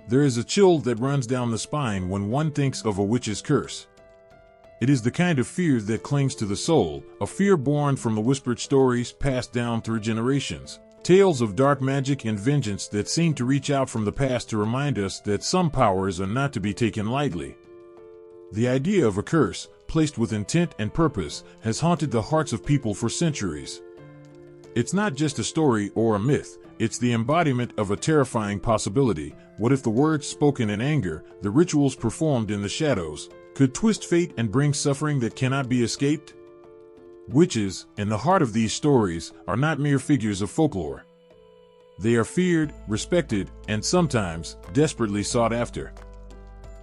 There is a chill that runs down the spine when one thinks of a witch's curse. It is the kind of fear that clings to the soul, a fear born from the whispered stories passed down through generations. Tales of dark magic and vengeance that seem to reach out from the past to remind us that some powers are not to be taken lightly. The idea of a curse, placed with intent and purpose, has haunted the hearts of people for centuries. It's not just a story or a myth, it's the embodiment of a terrifying possibility. What if the words spoken in anger, the rituals performed in the shadows, could twist fate and bring suffering that cannot be escaped? Witches, in the heart of these stories, are not mere figures of folklore. They are feared, respected, and sometimes desperately sought after.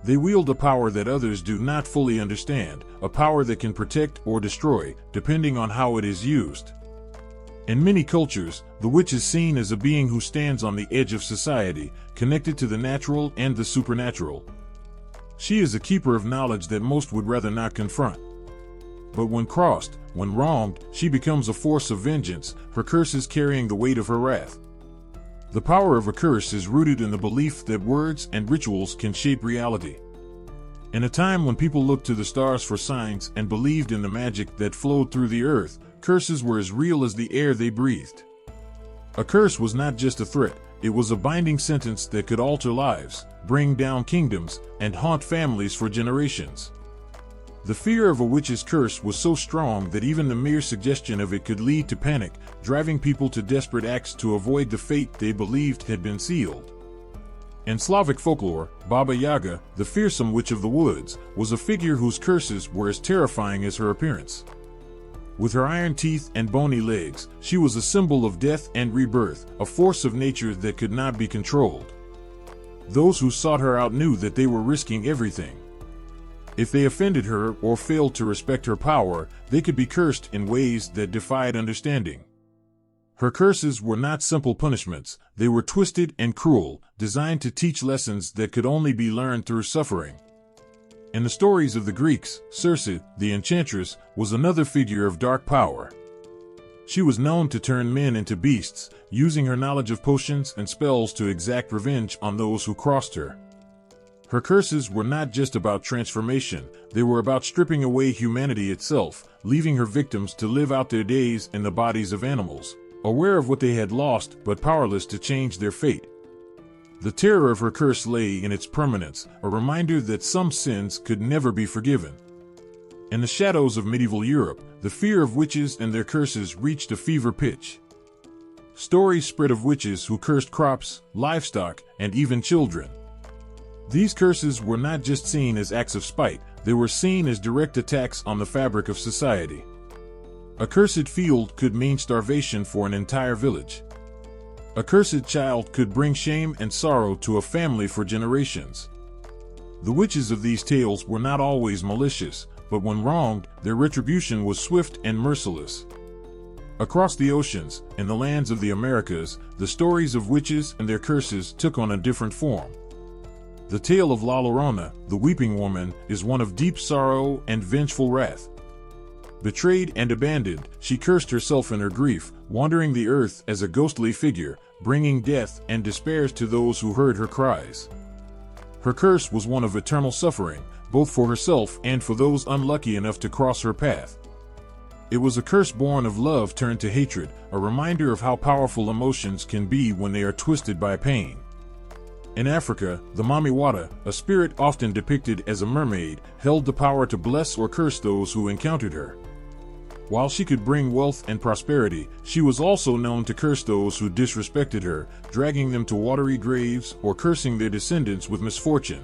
They wield a power that others do not fully understand, a power that can protect or destroy, depending on how it is used. In many cultures, the witch is seen as a being who stands on the edge of society, connected to the natural and the supernatural. She is a keeper of knowledge that most would rather not confront. But when crossed, when wronged, she becomes a force of vengeance, her curses carrying the weight of her wrath. The power of a curse is rooted in the belief that words and rituals can shape reality. In a time when people looked to the stars for signs and believed in the magic that flowed through the earth, curses were as real as the air they breathed. A curse was not just a threat, it was a binding sentence that could alter lives, bring down kingdoms, and haunt families for generations. The fear of a witch's curse was so strong that even the mere suggestion of it could lead to panic, driving people to desperate acts to avoid the fate they believed had been sealed. In Slavic folklore, Baba Yaga, the fearsome witch of the woods, was a figure whose curses were as terrifying as her appearance. With her iron teeth and bony legs, she was a symbol of death and rebirth, a force of nature that could not be controlled. Those who sought her out knew that they were risking everything. If they offended her or failed to respect her power, they could be cursed in ways that defied understanding. Her curses were not simple punishments, they were twisted and cruel, designed to teach lessons that could only be learned through suffering. In the stories of the Greeks, Circe, the enchantress, was another figure of dark power. She was known to turn men into beasts, using her knowledge of potions and spells to exact revenge on those who crossed her. Her curses were not just about transformation, they were about stripping away humanity itself, leaving her victims to live out their days in the bodies of animals, aware of what they had lost but powerless to change their fate. The terror of her curse lay in its permanence, a reminder that some sins could never be forgiven. In the shadows of medieval Europe, the fear of witches and their curses reached a fever pitch. Stories spread of witches who cursed crops, livestock, and even children. These curses were not just seen as acts of spite, they were seen as direct attacks on the fabric of society. A cursed field could mean starvation for an entire village. A cursed child could bring shame and sorrow to a family for generations. The witches of these tales were not always malicious, but when wronged, their retribution was swift and merciless. Across the oceans, in the lands of the Americas, the stories of witches and their curses took on a different form. The tale of La Llorona, the weeping woman, is one of deep sorrow and vengeful wrath. Betrayed and abandoned, she cursed herself in her grief, wandering the earth as a ghostly figure, bringing death and despair to those who heard her cries. Her curse was one of eternal suffering, both for herself and for those unlucky enough to cross her path. It was a curse born of love turned to hatred, a reminder of how powerful emotions can be when they are twisted by pain. In Africa, the Mamiwata, a spirit often depicted as a mermaid, held the power to bless or curse those who encountered her. While she could bring wealth and prosperity, she was also known to curse those who disrespected her, dragging them to watery graves or cursing their descendants with misfortune.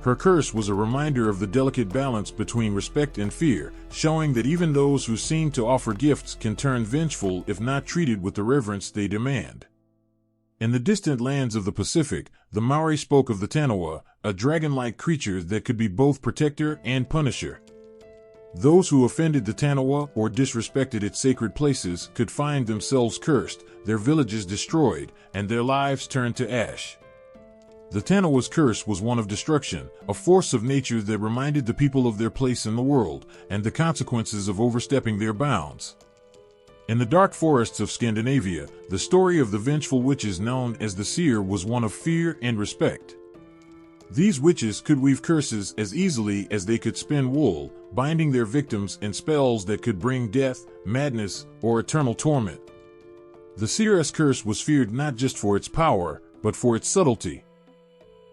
Her curse was a reminder of the delicate balance between respect and fear, showing that even those who seem to offer gifts can turn vengeful if not treated with the reverence they demand. In the distant lands of the Pacific, the Maori spoke of the Tanawa, a dragon-like creature that could be both protector and punisher. Those who offended the Tanawa or disrespected its sacred places could find themselves cursed, their villages destroyed, and their lives turned to ash. The Tanawa's curse was one of destruction, a force of nature that reminded the people of their place in the world, and the consequences of overstepping their bounds. In the dark forests of Scandinavia, the story of the vengeful witches known as the seer was one of fear and respect. These witches could weave curses as easily as they could spin wool, binding their victims in spells that could bring death, madness, or eternal torment. The seeress curse was feared not just for its power, but for its subtlety.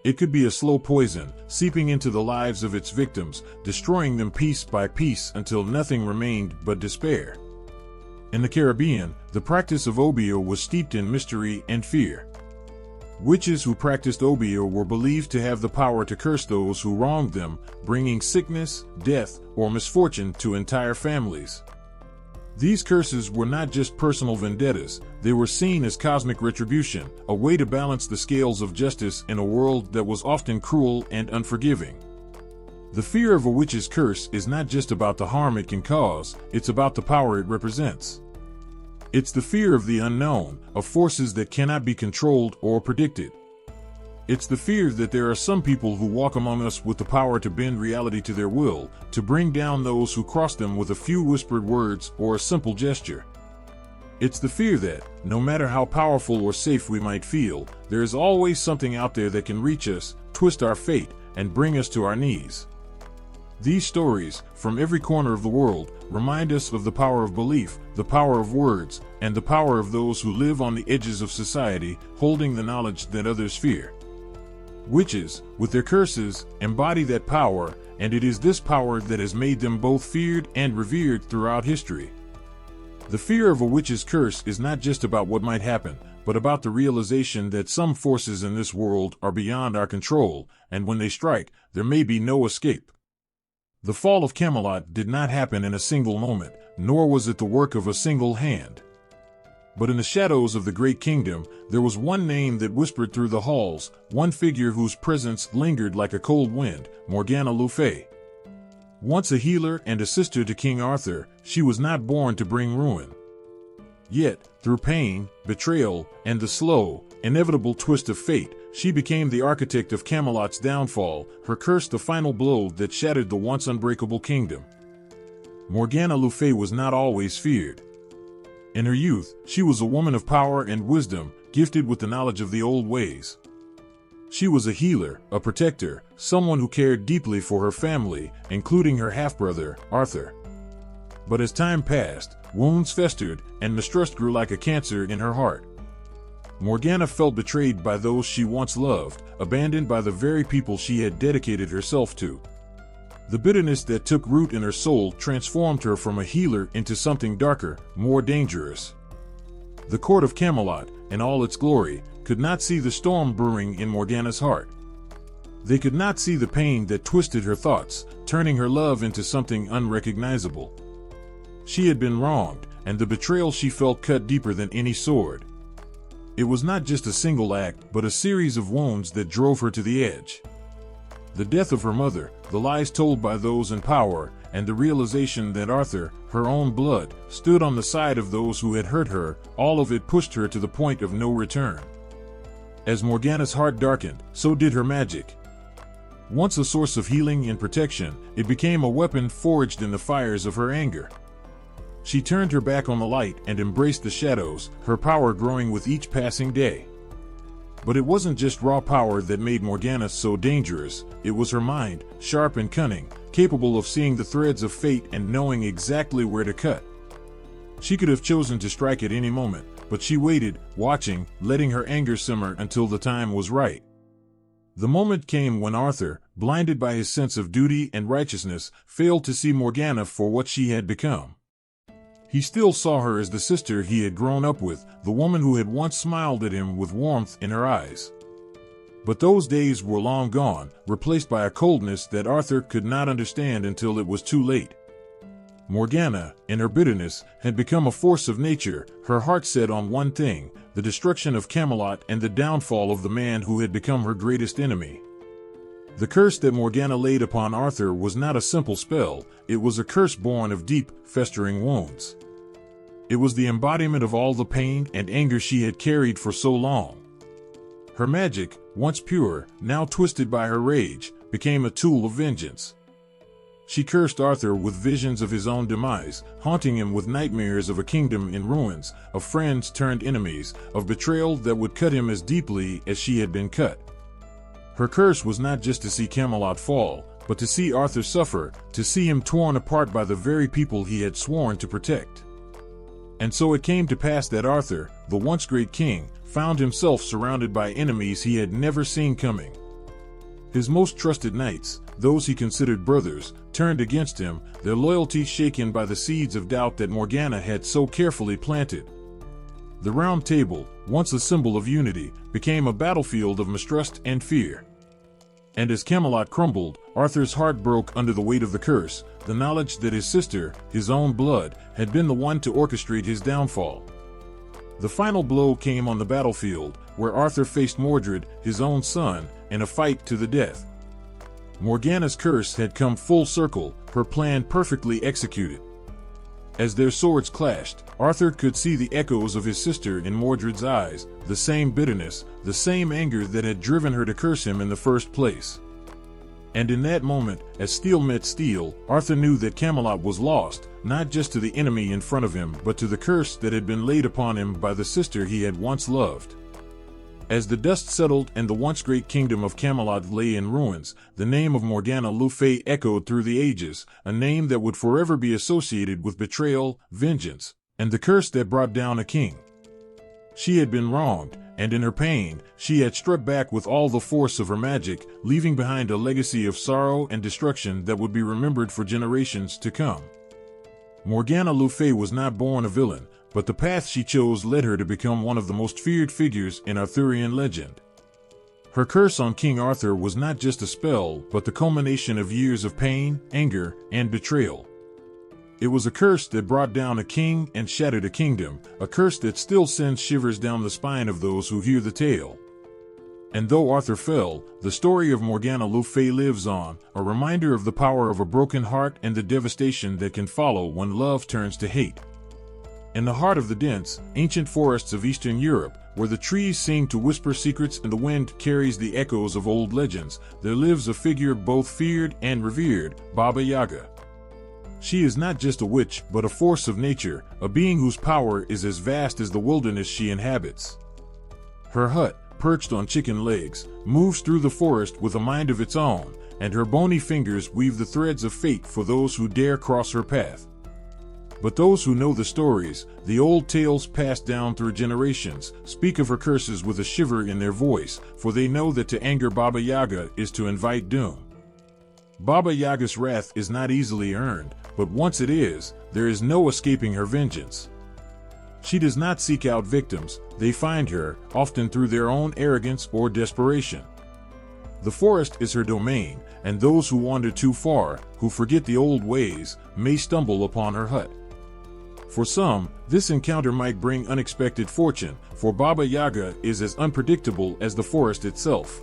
It could be a slow poison, seeping into the lives of its victims, destroying them piece by piece until nothing remained but despair. In the Caribbean, the practice of obeah was steeped in mystery and fear. Witches who practiced obeah were believed to have the power to curse those who wronged them, bringing sickness, death, or misfortune to entire families. These curses were not just personal vendettas, they were seen as cosmic retribution, a way to balance the scales of justice in a world that was often cruel and unforgiving. The fear of a witch's curse is not just about the harm it can cause, it's about the power it represents. It's the fear of the unknown, of forces that cannot be controlled or predicted. It's the fear that there are some people who walk among us with the power to bend reality to their will, to bring down those who cross them with a few whispered words or a simple gesture. It's the fear that, no matter how powerful or safe we might feel, there is always something out there that can reach us, twist our fate, and bring us to our knees. These stories, from every corner of the world, remind us of the power of belief, the power of words, and the power of those who live on the edges of society, holding the knowledge that others fear. Witches, with their curses, embody that power, and it is this power that has made them both feared and revered throughout history. The fear of a witch's curse is not just about what might happen, but about the realization that some forces in this world are beyond our control, and when they strike, there may be no escape. The fall of Camelot did not happen in a single moment, nor was it the work of a single hand. But in the shadows of the great kingdom, there was one name that whispered through the halls, one figure whose presence lingered like a cold wind, Morgana Le Fay. Once a healer and a sister to King Arthur, she was not born to bring ruin. Yet, through pain, betrayal, and the slow, inevitable twist of fate, she became the architect of Camelot's downfall, her curse the final blow that shattered the once unbreakable kingdom. Morgana Le Fay was not always feared. In her youth, she was a woman of power and wisdom, gifted with the knowledge of the old ways. She was a healer, a protector, someone who cared deeply for her family, including her half-brother, Arthur. But as time passed, wounds festered, and mistrust grew like a cancer in her heart. Morgana felt betrayed by those she once loved, abandoned by the very people she had dedicated herself to. The bitterness that took root in her soul transformed her from a healer into something darker, more dangerous. The court of Camelot, in all its glory, could not see the storm brewing in Morgana's heart. They could not see the pain that twisted her thoughts, turning her love into something unrecognizable. She had been wronged, and the betrayal she felt cut deeper than any sword. It was not just a single act, but a series of wounds that drove her to the edge. The death of her mother, the lies told by those in power, and the realization that Arthur, her own blood, stood on the side of those who had hurt her, all of it pushed her to the point of no return. As Morgana's heart darkened, so did her magic. Once a source of healing and protection, it became a weapon forged in the fires of her anger. She turned her back on the light and embraced the shadows, her power growing with each passing day. But it wasn't just raw power that made Morgana so dangerous, it was her mind, sharp and cunning, capable of seeing the threads of fate and knowing exactly where to cut. She could have chosen to strike at any moment, but she waited, watching, letting her anger simmer until the time was right. The moment came when Arthur, blinded by his sense of duty and righteousness, failed to see Morgana for what she had become. He still saw her as the sister he had grown up with, the woman who had once smiled at him with warmth in her eyes. But those days were long gone, replaced by a coldness that Arthur could not understand until it was too late. Morgana, in her bitterness, had become a force of nature, her heart set on one thing, the destruction of Camelot and the downfall of the man who had become her greatest enemy. The curse that Morgana laid upon Arthur was not a simple spell, it was a curse born of deep, festering wounds. It was the embodiment of all the pain and anger she had carried for so long. Her magic, once pure, now twisted by her rage, became a tool of vengeance. She cursed Arthur with visions of his own demise, haunting him with nightmares of a kingdom in ruins, of friends turned enemies, of betrayal that would cut him as deeply as she had been cut. Her curse was not just to see Camelot fall, but to see Arthur suffer, to see him torn apart by the very people he had sworn to protect. And so it came to pass that Arthur, the once great king, found himself surrounded by enemies he had never seen coming. His most trusted knights, those he considered brothers, turned against him, their loyalty shaken by the seeds of doubt that Morgana had so carefully planted. The Round Table, once a symbol of unity, became a battlefield of mistrust and fear. And as Camelot crumbled, Arthur's heart broke under the weight of the curse, the knowledge that his sister, his own blood, had been the one to orchestrate his downfall. The final blow came on the battlefield, where Arthur faced Mordred, his own son, in a fight to the death. Morgana's curse had come full circle, her plan perfectly executed. As their swords clashed, Arthur could see the echoes of his sister in Mordred's eyes, the same bitterness, the same anger that had driven her to curse him in the first place. And in that moment, as steel met steel, Arthur knew that Camelot was lost, not just to the enemy in front of him, but to the curse that had been laid upon him by the sister he had once loved. As the dust settled and the once great kingdom of Camelot lay in ruins, the name of Morgana Le Fay echoed through the ages, a name that would forever be associated with betrayal, vengeance, and the curse that brought down a king. She had been wronged, and in her pain, she had struck back with all the force of her magic, leaving behind a legacy of sorrow and destruction that would be remembered for generations to come. Morgana Le Fay was not born a villain, but the path she chose led her to become one of the most feared figures in Arthurian legend. Her curse on King Arthur was not just a spell, but the culmination of years of pain, anger, and betrayal. It was a curse that brought down a king and shattered a kingdom, a curse that still sends shivers down the spine of those who hear the tale. And though Arthur fell, the story of Morgana Le Fay lives on, a reminder of the power of a broken heart and the devastation that can follow when love turns to hate. In the heart of the dense, ancient forests of Eastern Europe, where the trees seem to whisper secrets and the wind carries the echoes of old legends, there lives a figure both feared and revered, Baba Yaga. She is not just a witch, but a force of nature, a being whose power is as vast as the wilderness she inhabits. Her hut, perched on chicken legs, moves through the forest with a mind of its own, and her bony fingers weave the threads of fate for those who dare cross her path. But those who know the stories, the old tales passed down through generations, speak of her curses with a shiver in their voice, for they know that to anger Baba Yaga is to invite doom. Baba Yaga's wrath is not easily earned, but once it is, there is no escaping her vengeance. She does not seek out victims, they find her, often through their own arrogance or desperation. The forest is her domain, and those who wander too far, who forget the old ways, may stumble upon her hut. For some, this encounter might bring unexpected fortune, for Baba Yaga is as unpredictable as the forest itself.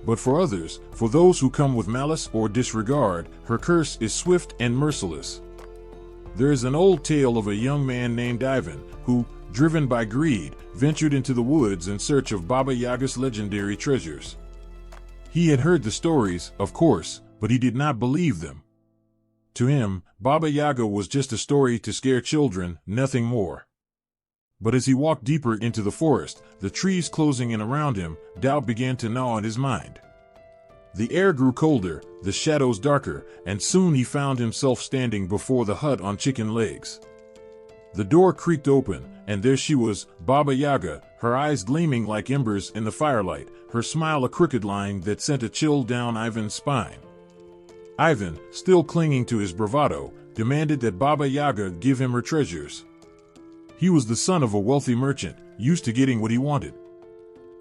But for others, for those who come with malice or disregard, her curse is swift and merciless. There is an old tale of a young man named Ivan, who, driven by greed, ventured into the woods in search of Baba Yaga's legendary treasures. He had heard the stories, of course, but he did not believe them. To him, Baba Yaga was just a story to scare children, nothing more. But as he walked deeper into the forest, the trees closing in around him, doubt began to gnaw at his mind. The air grew colder, the shadows darker, and soon he found himself standing before the hut on chicken legs. The door creaked open, and there she was, Baba Yaga, her eyes gleaming like embers in the firelight, her smile a crooked line that sent a chill down Ivan's spine. Ivan, still clinging to his bravado, demanded that Baba Yaga give him her treasures. He was the son of a wealthy merchant, used to getting what he wanted.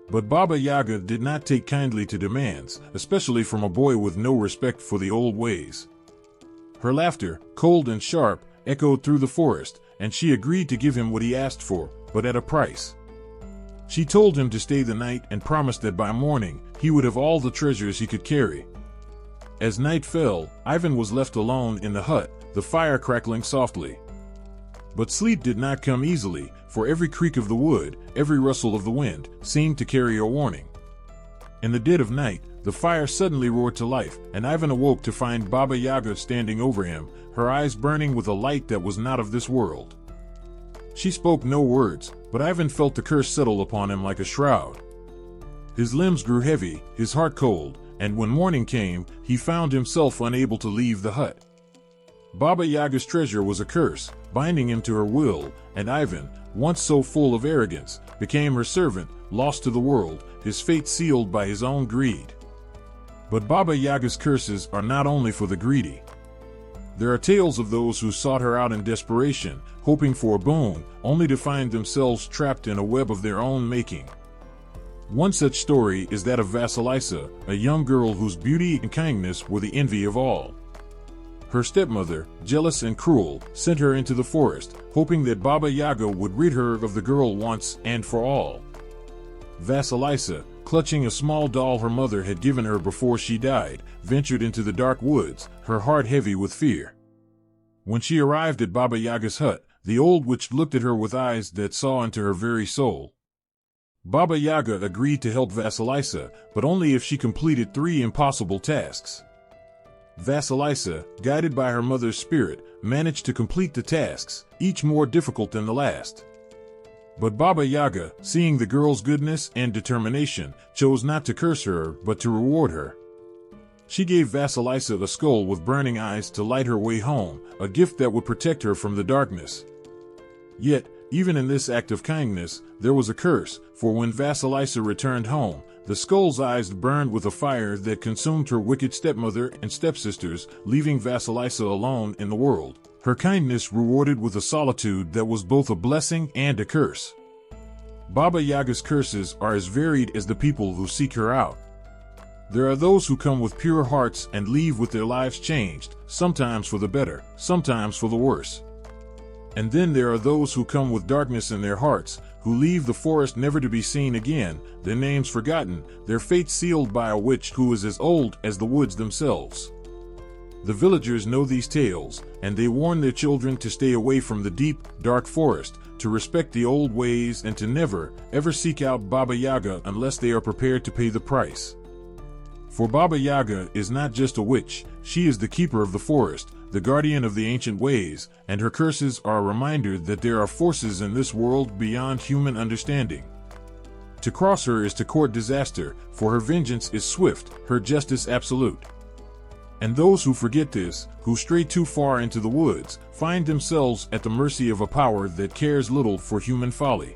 But Baba Yaga did not take kindly to demands, especially from a boy with no respect for the old ways. Her laughter, cold and sharp, echoed through the forest, and she agreed to give him what he asked for, but at a price. She told him to stay the night and promised that by morning, he would have all the treasures he could carry. As night fell, Ivan was left alone in the hut, the fire crackling softly. But sleep did not come easily, for every creak of the wood, every rustle of the wind, seemed to carry a warning. In the dead of night, the fire suddenly roared to life, and Ivan awoke to find Baba Yaga standing over him, her eyes burning with a light that was not of this world. She spoke no words, but Ivan felt the curse settle upon him like a shroud. His limbs grew heavy, his heart cold, and when morning came, he found himself unable to leave the hut. Baba Yaga's treasure was a curse, binding him to her will, and Ivan, once so full of arrogance, became her servant, lost to the world, his fate sealed by his own greed. But Baba Yaga's curses are not only for the greedy. There are tales of those who sought her out in desperation, hoping for a boon, only to find themselves trapped in a web of their own making. One such story is that of Vasilisa, a young girl whose beauty and kindness were the envy of all. Her stepmother, jealous and cruel, sent her into the forest, hoping that Baba Yaga would rid her of the girl once and for all. Vasilisa, clutching a small doll her mother had given her before she died, ventured into the dark woods, her heart heavy with fear. When she arrived at Baba Yaga's hut, the old witch looked at her with eyes that saw into her very soul. Baba Yaga agreed to help Vasilisa, but only if she completed 3 impossible tasks. Vasilisa, guided by her mother's spirit, managed to complete the tasks, each more difficult than the last. But Baba Yaga, seeing the girl's goodness and determination, chose not to curse her but to reward her. She gave Vasilisa a skull with burning eyes to light her way home, a gift that would protect her from the darkness. Yet, even in this act of kindness, there was a curse, for when Vasilisa returned home, the skull's eyes burned with a fire that consumed her wicked stepmother and stepsisters, leaving Vasilisa alone in the world, her kindness rewarded with a solitude that was both a blessing and a curse. Baba Yaga's curses are as varied as the people who seek her out. There are those who come with pure hearts and leave with their lives changed, sometimes for the better, sometimes for the worse. And then there are those who come with darkness in their hearts, who leave the forest never to be seen again, their names forgotten, their fate sealed by a witch who is as old as the woods themselves. The villagers know these tales, and they warn their children to stay away from the deep, dark forest, to respect the old ways and to never, ever seek out Baba Yaga unless they are prepared to pay the price. For Baba Yaga is not just a witch, she is the keeper of the forest, the guardian of the ancient ways, and her curses are a reminder that there are forces in this world beyond human understanding. To cross her is to court disaster, for her vengeance is swift, her justice absolute. And those who forget this, who stray too far into the woods, find themselves at the mercy of a power that cares little for human folly.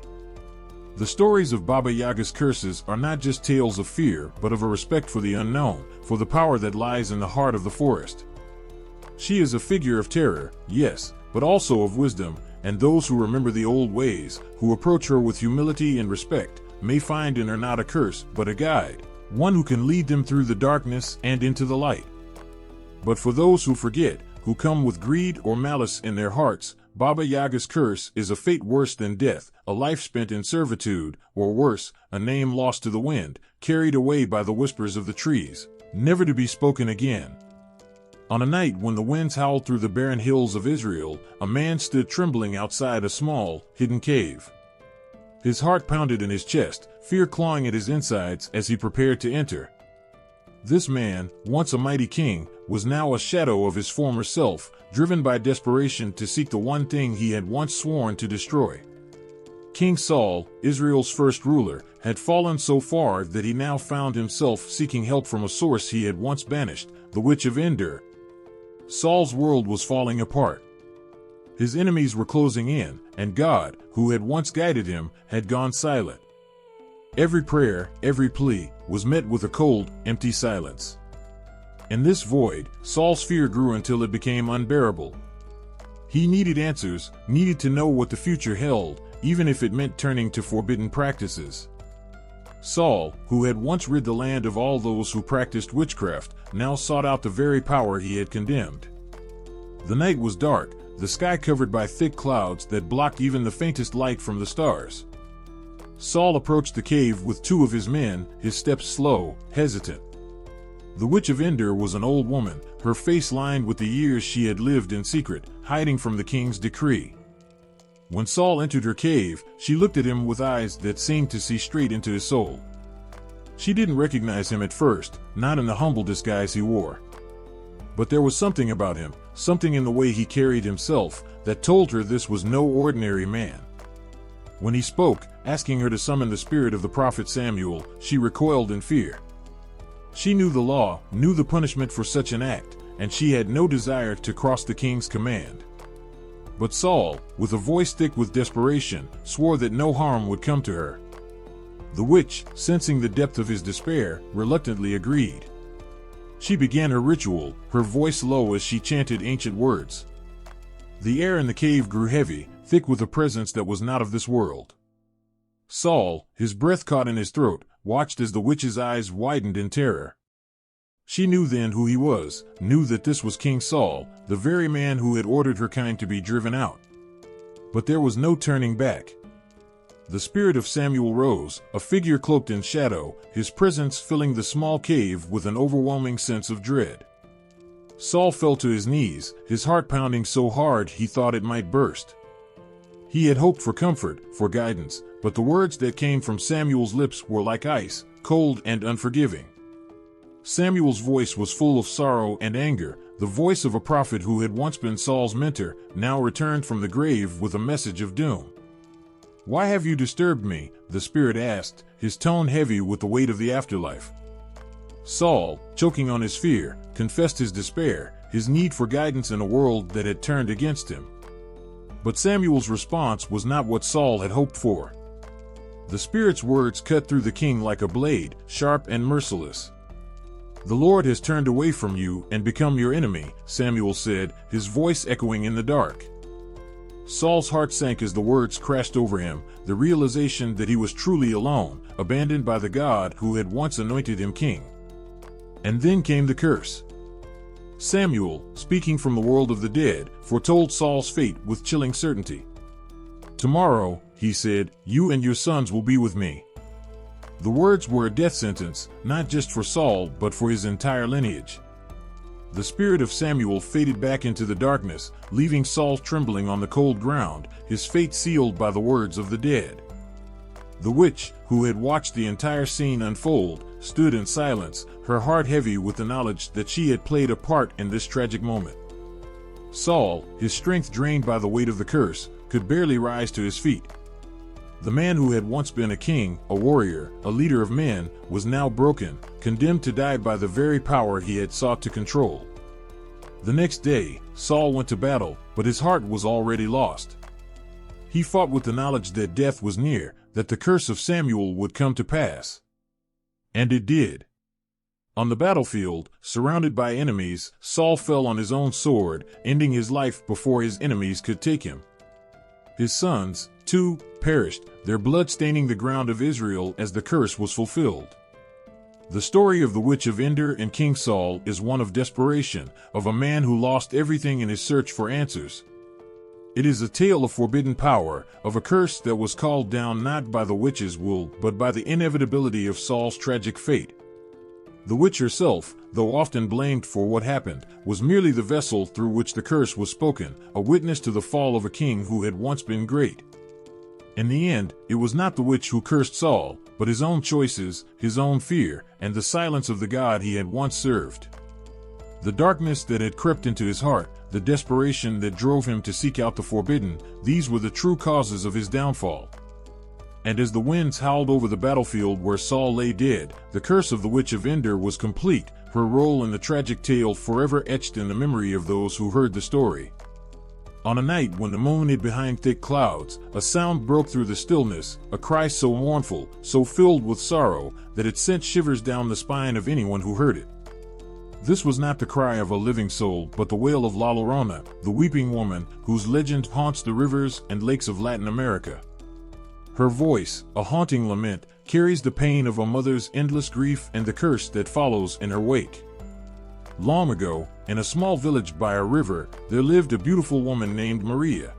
The stories of Baba Yaga's curses are not just tales of fear, but of a respect for the unknown, for the power that lies in the heart of the forest. She is a figure of terror, yes, but also of wisdom, and those who remember the old ways, who approach her with humility and respect, may find in her not a curse, but a guide, one who can lead them through the darkness and into the light. But for those who forget, who come with greed or malice in their hearts, Baba Yaga's curse is a fate worse than death, a life spent in servitude, or worse, a name lost to the wind, carried away by the whispers of the trees, never to be spoken again. On a night when the winds howled through the barren hills of Israel, a man stood trembling outside a small, hidden cave. His heart pounded in his chest, fear clawing at his insides as he prepared to enter. This man, once a mighty king, was now a shadow of his former self, driven by desperation to seek the one thing he had once sworn to destroy. King Saul, Israel's first ruler, had fallen so far that he now found himself seeking help from a source he had once banished, the Witch of Endor. Saul's world was falling apart. His enemies were closing in, and God, who had once guided him, had gone silent. Every prayer, every plea, was met with a cold, empty silence. In this void, Saul's fear grew until it became unbearable. He needed answers, needed to know what the future held, even if it meant turning to forbidden practices. Saul, who had once rid the land of all those who practiced witchcraft, now sought out the very power he had condemned. The night was dark, the sky covered by thick clouds that blocked even the faintest light from the stars. Saul approached the cave with 2 of his men, his steps slow, hesitant. The Witch of Endor was an old woman, her face lined with the years she had lived in secret, hiding from the king's decree. When Saul entered her cave, she looked at him with eyes that seemed to see straight into his soul. She didn't recognize him at first, not in the humble disguise he wore. But there was something about him, something in the way he carried himself, that told her this was no ordinary man. When he spoke, asking her to summon the spirit of the prophet Samuel, she recoiled in fear. She knew the law, knew the punishment for such an act, and she had no desire to cross the king's command. But Saul, with a voice thick with desperation, swore that no harm would come to her. The witch, sensing the depth of his despair, reluctantly agreed. She began her ritual, her voice low as she chanted ancient words. The air in the cave grew heavy, thick with a presence that was not of this world. Saul, his breath caught in his throat, watched as the witch's eyes widened in terror. She knew then who he was, knew that this was King Saul, the very man who had ordered her kind to be driven out. But there was no turning back. The spirit of Samuel rose, a figure cloaked in shadow, his presence filling the small cave with an overwhelming sense of dread. Saul fell to his knees, his heart pounding so hard he thought it might burst. He had hoped for comfort, for guidance, but the words that came from Samuel's lips were like ice, cold and unforgiving. Samuel's voice was full of sorrow and anger, the voice of a prophet who had once been Saul's mentor, now returned from the grave with a message of doom. "Why have you disturbed me?" the spirit asked, his tone heavy with the weight of the afterlife. Saul, choking on his fear, confessed his despair, his need for guidance in a world that had turned against him. But Samuel's response was not what Saul had hoped for. The spirit's words cut through the king like a blade, sharp and merciless. "The Lord has turned away from you and become your enemy," Samuel said, his voice echoing in the dark. Saul's heart sank as the words crashed over him, the realization that he was truly alone, abandoned by the God who had once anointed him king. And then came the curse. Samuel, speaking from the world of the dead, foretold Saul's fate with chilling certainty. "Tomorrow," he said, "you and your sons will be with me." The words were a death sentence, not just for Saul but for his entire lineage. The spirit of Samuel faded back into the darkness, leaving Saul trembling on the cold ground, his fate sealed by the words of the dead. The witch, who had watched the entire scene unfold, stood in silence, her heart heavy with the knowledge that she had played a part in this tragic moment. Saul, his strength drained by the weight of the curse, could barely rise to his feet. The man who had once been a king, a warrior, a leader of men, was now broken, condemned to die by the very power he had sought to control. The next day, Saul went to battle, but his heart was already lost. He fought with the knowledge that death was near, that the curse of Samuel would come to pass. And it did. On the battlefield, surrounded by enemies, Saul fell on his own sword, ending his life before his enemies could take him. His sons, too, perished, their blood staining the ground of Israel as the curse was fulfilled. The story of the Witch of Endor and King Saul is one of desperation, of a man who lost everything in his search for answers. It is a tale of forbidden power, of a curse that was called down not by the witch's will but by the inevitability of Saul's tragic fate. The witch herself, though often blamed for what happened, was merely the vessel through which the curse was spoken, a witness to the fall of a king who had once been great. In the end, it was not the witch who cursed Saul, but his own choices, his own fear, and the silence of the God he had once served. The darkness that had crept into his heart, the desperation that drove him to seek out the forbidden, these were the true causes of his downfall. And as the winds howled over the battlefield where Saul lay dead, the curse of the Witch of Endor was complete, her role in the tragic tale forever etched in the memory of those who heard the story. On a night when the moon hid behind thick clouds, a sound broke through the stillness, a cry so mournful, so filled with sorrow, that it sent shivers down the spine of anyone who heard it. This was not the cry of a living soul but the wail of La Llorona, the weeping woman, whose legend haunts the rivers and lakes of Latin America. Her voice, a haunting lament, carries the pain of a mother's endless grief and the curse that follows in her wake. Long ago, in a small village by a river, there lived a beautiful woman named Maria.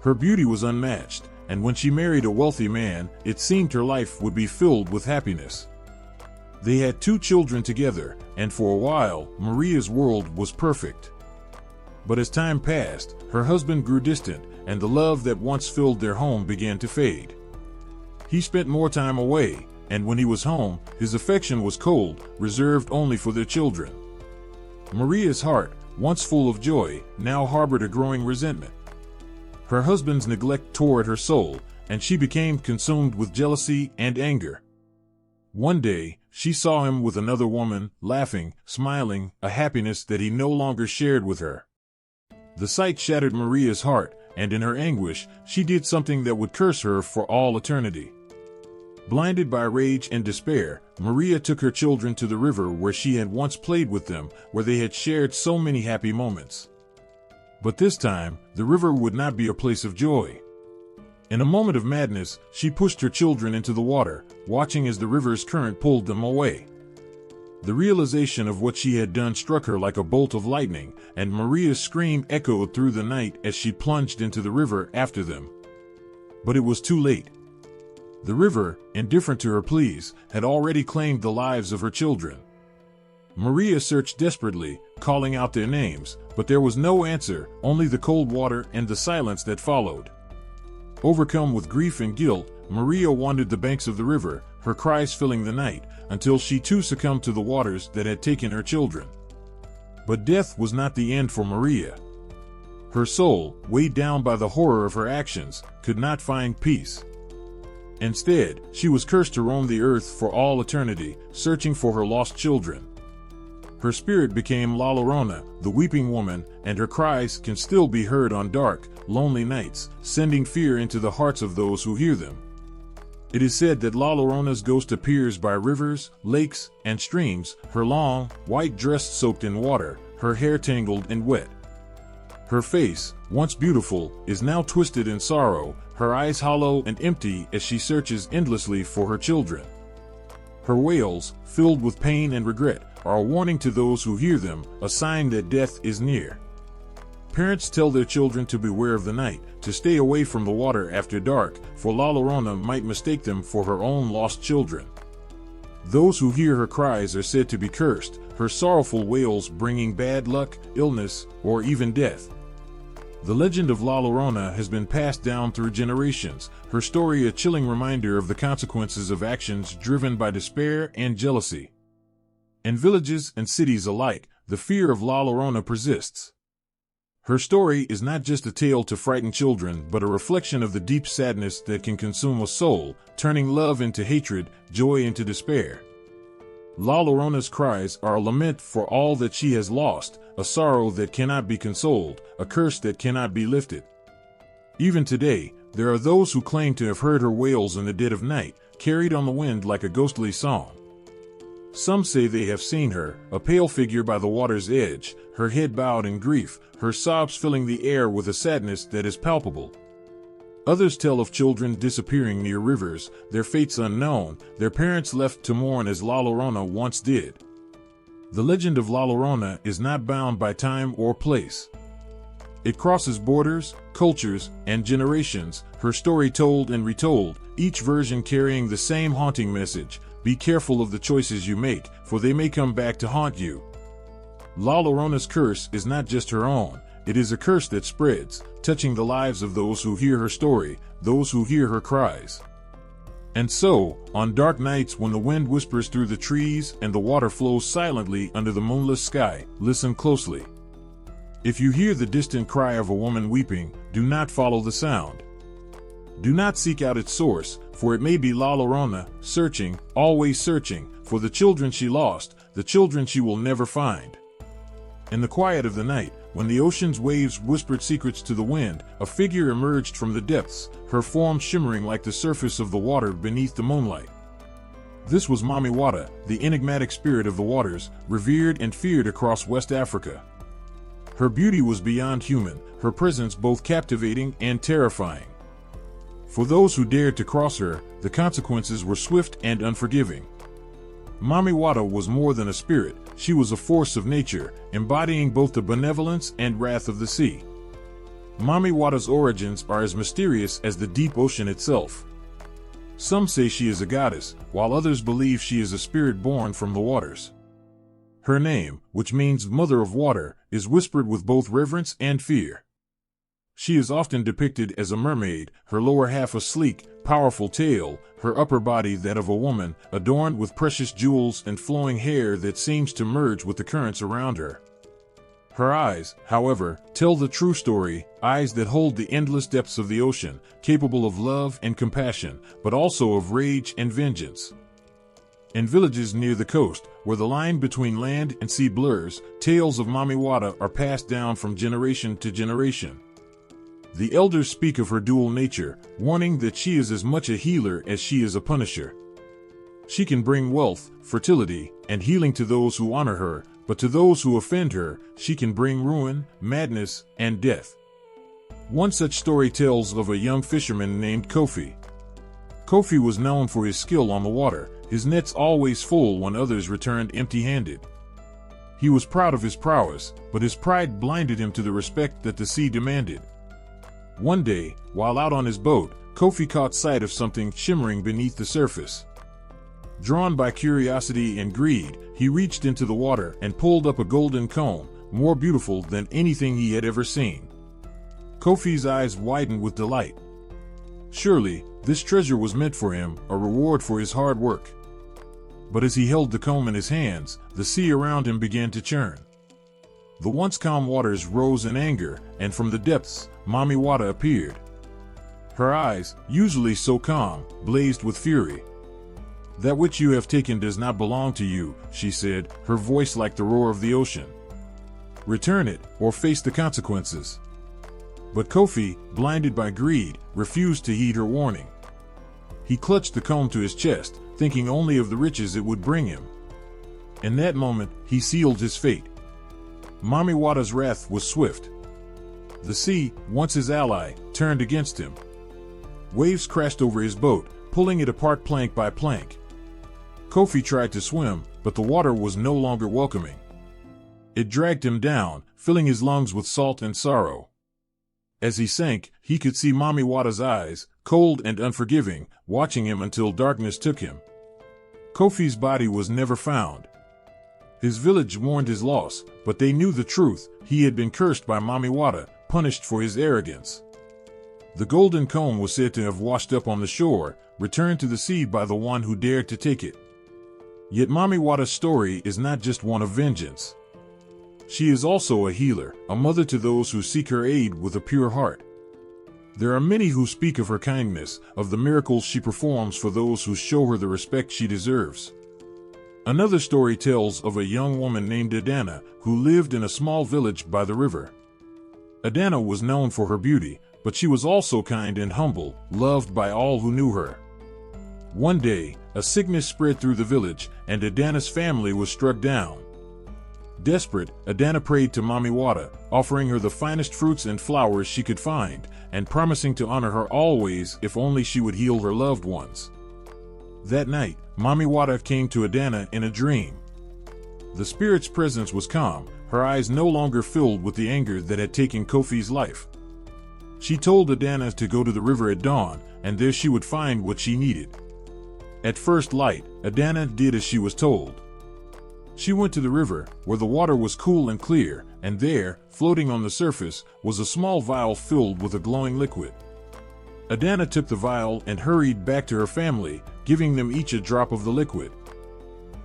Her beauty was unmatched, and when she married a wealthy man, it seemed her life would be filled with happiness. They had 2 children together, and for a while, Maria's world was perfect. But as time passed, her husband grew distant, and the love that once filled their home began to fade. He spent more time away, and when he was home, his affection was cold, reserved only for their children. Maria's heart, once full of joy, now harbored a growing resentment. Her husband's neglect tore at her soul, and she became consumed with jealousy and anger. One day, she saw him with another woman, laughing, smiling, a happiness that he no longer shared with her. The sight shattered Maria's heart, and in her anguish, she did something that would curse her for all eternity. Blinded by rage and despair, Maria took her children to the river where she had once played with them, where they had shared so many happy moments. But this time, the river would not be a place of joy. In a moment of madness, she pushed her children into the water, watching as the river's current pulled them away. The realization of what she had done struck her like a bolt of lightning, and Maria's scream echoed through the night as she plunged into the river after them. But it was too late. The river, indifferent to her pleas, had already claimed the lives of her children. Maria searched desperately, calling out their names, but there was no answer, only the cold water and the silence that followed. Overcome with grief and guilt, Maria wandered the banks of the river, her cries filling the night, until she too succumbed to the waters that had taken her children. But death was not the end for Maria. Her soul, weighed down by the horror of her actions, could not find peace. Instead, she was cursed to roam the earth for all eternity, searching for her lost children. Her spirit became La Llorona, the weeping woman, and her cries can still be heard on dark, lonely nights, sending fear into the hearts of those who hear them. It is said that La Llorona's ghost appears by rivers, lakes, and streams, her long, white dress soaked in water, her hair tangled and wet. Her face, once beautiful, is now twisted in sorrow, her eyes hollow and empty as she searches endlessly for her children. Her wails, filled with pain and regret, are a warning to those who hear them, a sign that death is near. Parents tell their children to beware of the night, to stay away from the water after dark, for La Llorona might mistake them for her own lost children. Those who hear her cries are said to be cursed, her sorrowful wails bringing bad luck, illness, or even death. The legend of La Llorona has been passed down through generations, her story a chilling reminder of the consequences of actions driven by despair and jealousy. In villages and cities alike, the fear of La Llorona persists. Her story is not just a tale to frighten children but a reflection of the deep sadness that can consume a soul, turning love into hatred, joy into despair. La Llorona's cries are a lament for all that she has lost, a sorrow that cannot be consoled, a curse that cannot be lifted. Even today, there are those who claim to have heard her wails in the dead of night, carried on the wind like a ghostly song. Some say they have seen her, a pale figure by the water's edge, her head bowed in grief, her sobs filling the air with a sadness that is palpable. Others tell of children disappearing near rivers, their fates unknown, their parents left to mourn as La Llorona once did. The legend of La Llorona is not bound by time or place. It crosses borders, cultures, and generations, her story told and retold, each version carrying the same haunting message: be careful of the choices you make, for they may come back to haunt you. La Llorona's curse is not just her own, it is a curse that spreads, touching the lives of those who hear her story, those who hear her cries. And so, on dark nights when the wind whispers through the trees and the water flows silently under the moonless sky, listen closely. If you hear the distant cry of a woman weeping, do not follow the sound. Do not seek out its source, for it may be La Llorona, searching, always searching, for the children she lost, the children she will never find. In the quiet of the night, when the ocean's waves whispered secrets to the wind, a figure emerged from the depths, her form shimmering like the surface of the water beneath the moonlight. This was Mami Wata, the enigmatic spirit of the waters, revered and feared across West Africa. Her beauty was beyond human, her presence both captivating and terrifying. For those who dared to cross her, the consequences were swift and unforgiving. Mami Wata was more than a spirit, she was a force of nature, embodying both the benevolence and wrath of the sea. Mami Wata's origins are as mysterious as the deep ocean itself. Some say she is a goddess, while others believe she is a spirit born from the waters. Her name, which means Mother of Water, is whispered with both reverence and fear. She is often depicted as a mermaid, her lower half a sleek, powerful tail, her upper body that of a woman, adorned with precious jewels and flowing hair that seems to merge with the currents around her. Her eyes, however, tell the true story, eyes that hold the endless depths of the ocean, capable of love and compassion, but also of rage and vengeance. In villages near the coast, where the line between land and sea blurs, tales of Mami Wata are passed down from generation to generation. The elders speak of her dual nature, warning that she is as much a healer as she is a punisher. She can bring wealth, fertility, and healing to those who honor her, but to those who offend her, she can bring ruin, madness, and death. One such story tells of a young fisherman named Kofi. Kofi was known for his skill on the water, his nets always full when others returned empty-handed. He was proud of his prowess, but his pride blinded him to the respect that the sea demanded. One day, while out on his boat, Kofi caught sight of something shimmering beneath the surface. Drawn by curiosity and greed, he reached into the water and pulled up a golden comb, more beautiful than anything he had ever seen. Kofi's eyes widened with delight. Surely, this treasure was meant for him, a reward for his hard work. But as he held the comb in his hands, the sea around him began to churn. The once calm waters rose in anger, and from the depths, Mami Wata appeared. Her eyes, usually so calm, blazed with fury. "That which you have taken does not belong to you," she said, her voice like the roar of the ocean. "Return it, or face the consequences." But Kofi, blinded by greed, refused to heed her warning. He clutched the comb to his chest, thinking only of the riches it would bring him. In that moment, he sealed his fate. Mami Wata's wrath was swift. The sea, once his ally, turned against him. Waves crashed over his boat, pulling it apart plank by plank. Kofi tried to swim, but the water was no longer welcoming. It dragged him down, filling his lungs with salt and sorrow. As he sank, he could see Mami Wata's eyes, cold and unforgiving, watching him until darkness took him. Kofi's body was never found. His village mourned his loss, but they knew the truth: he had been cursed by Mami Wata, punished for his arrogance. The golden comb was said to have washed up on the shore, returned to the sea by the one who dared to take it. Yet Mami Wata's story is not just one of vengeance. She is also a healer, a mother to those who seek her aid with a pure heart. There are many who speak of her kindness, of the miracles she performs for those who show her the respect she deserves. Another story tells of a young woman named Adana, who lived in a small village by the river. Adana was known for her beauty, but she was also kind and humble, loved by all who knew her. One day, a sickness spread through the village, and Adana's family was struck down. Desperate, Adana prayed to Mami Wata, offering her the finest fruits and flowers she could find, and promising to honor her always if only she would heal her loved ones. That night, Mami Wata came to Adana in a dream. The spirit's presence was calm, her eyes no longer filled with the anger that had taken Kofi's life. She told Adana to go to the river at dawn, and there she would find what she needed. At first light, Adana did as she was told. She went to the river, where the water was cool and clear, and there, floating on the surface, was a small vial filled with a glowing liquid. Adana took the vial and hurried back to her family, giving them each a drop of the liquid.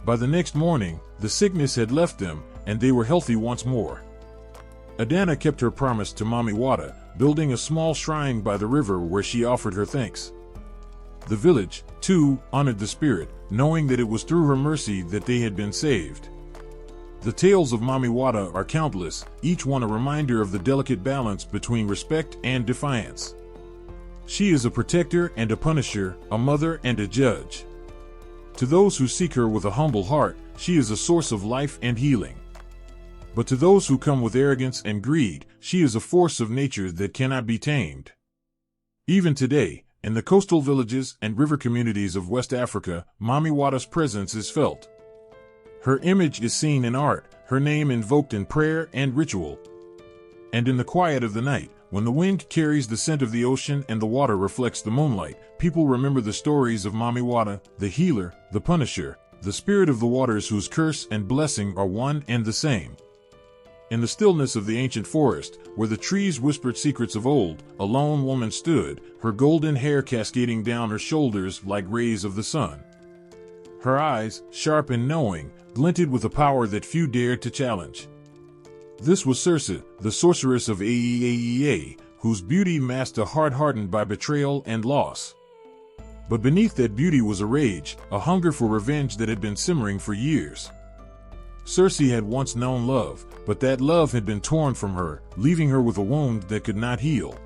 By the next morning, the sickness had left them, and they were healthy once more. Adana kept her promise to Mami Wata, building a small shrine by the river where she offered her thanks. The village, too, honored the spirit, knowing that it was through her mercy that they had been saved. The tales of Mami Wata are countless, each one a reminder of the delicate balance between respect and defiance. She is a protector and a punisher, a mother and a judge. To those who seek her with a humble heart, she is a source of life and healing. But to those who come with arrogance and greed, she is a force of nature that cannot be tamed. Even today, in the coastal villages and river communities of West Africa, Mami Wata's presence is felt. Her image is seen in art, her name invoked in prayer and ritual. And in the quiet of the night, when the wind carries the scent of the ocean and the water reflects the moonlight, people remember the stories of Mami Wata, the healer, the punisher, the spirit of the waters whose curse and blessing are one and the same. In the stillness of the ancient forest, where the trees whispered secrets of old, a lone woman stood, her golden hair cascading down her shoulders like rays of the sun. Her eyes, sharp and knowing, glinted with a power that few dared to challenge. This was Circe, the sorceress of Aeaea, whose beauty masked a heart hardened by betrayal and loss. But beneath that beauty was a rage, a hunger for revenge that had been simmering for years. Circe had once known love, but that love had been torn from her, leaving her with a wound that could not heal.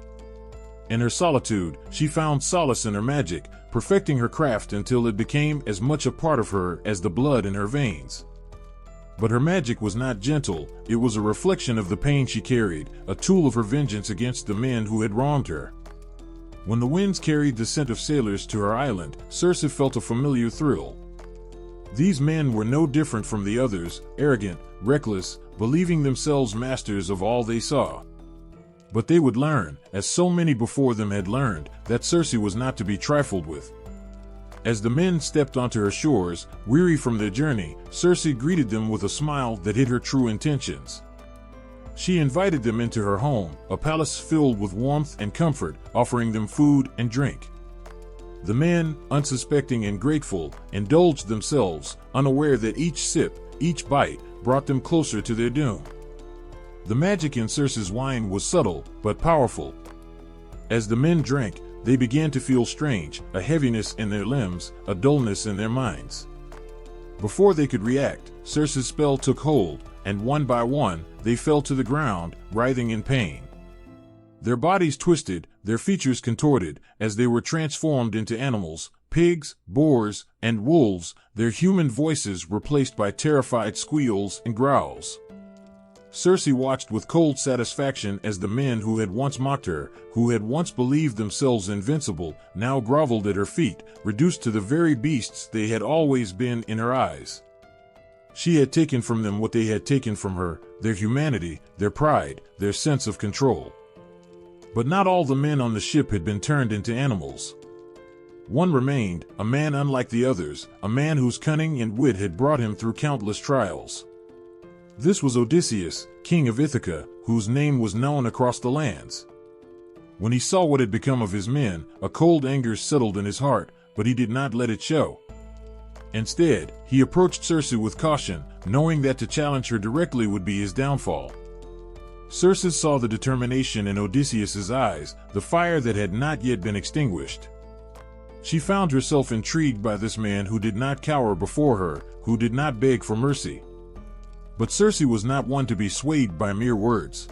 In her solitude, she found solace in her magic, perfecting her craft until it became as much a part of her as the blood in her veins. But her magic was not gentle, it was a reflection of the pain she carried, a tool of her vengeance against the men who had wronged her. When the winds carried the scent of sailors to her island, Circe felt a familiar thrill. These men were no different from the others, arrogant, reckless, believing themselves masters of all they saw. But they would learn, as so many before them had learned, that Circe was not to be trifled with. As the men stepped onto her shores, weary from their journey, Circe greeted them with a smile that hid her true intentions. She invited them into her home, a palace filled with warmth and comfort, offering them food and drink. The men, unsuspecting and grateful, indulged themselves, unaware that each sip, each bite, brought them closer to their doom. The magic in Circe's wine was subtle, but powerful. As the men drank, they began to feel strange, a heaviness in their limbs, a dullness in their minds. Before they could react, Circe's spell took hold, and one by one, they fell to the ground, writhing in pain. Their bodies twisted, their features contorted, as they were transformed into animals, pigs, boars, and wolves, their human voices replaced by terrified squeals and growls. Circe watched with cold satisfaction as the men who had once mocked her, who had once believed themselves invincible, now groveled at her feet, reduced to the very beasts they had always been in her eyes. She had taken from them what they had taken from her, their humanity, their pride, their sense of control. But not all the men on the ship had been turned into animals. One remained, a man unlike the others, a man whose cunning and wit had brought him through countless trials. This was Odysseus, king of Ithaca, whose name was known across the lands. When he saw what had become of his men, a cold anger settled in his heart, but he did not let it show. Instead, he approached Circe with caution, knowing that to challenge her directly would be his downfall. Circe saw the determination in Odysseus's eyes, the fire that had not yet been extinguished. She found herself intrigued by this man who did not cower before her, who did not beg for mercy. But Circe was not one to be swayed by mere words.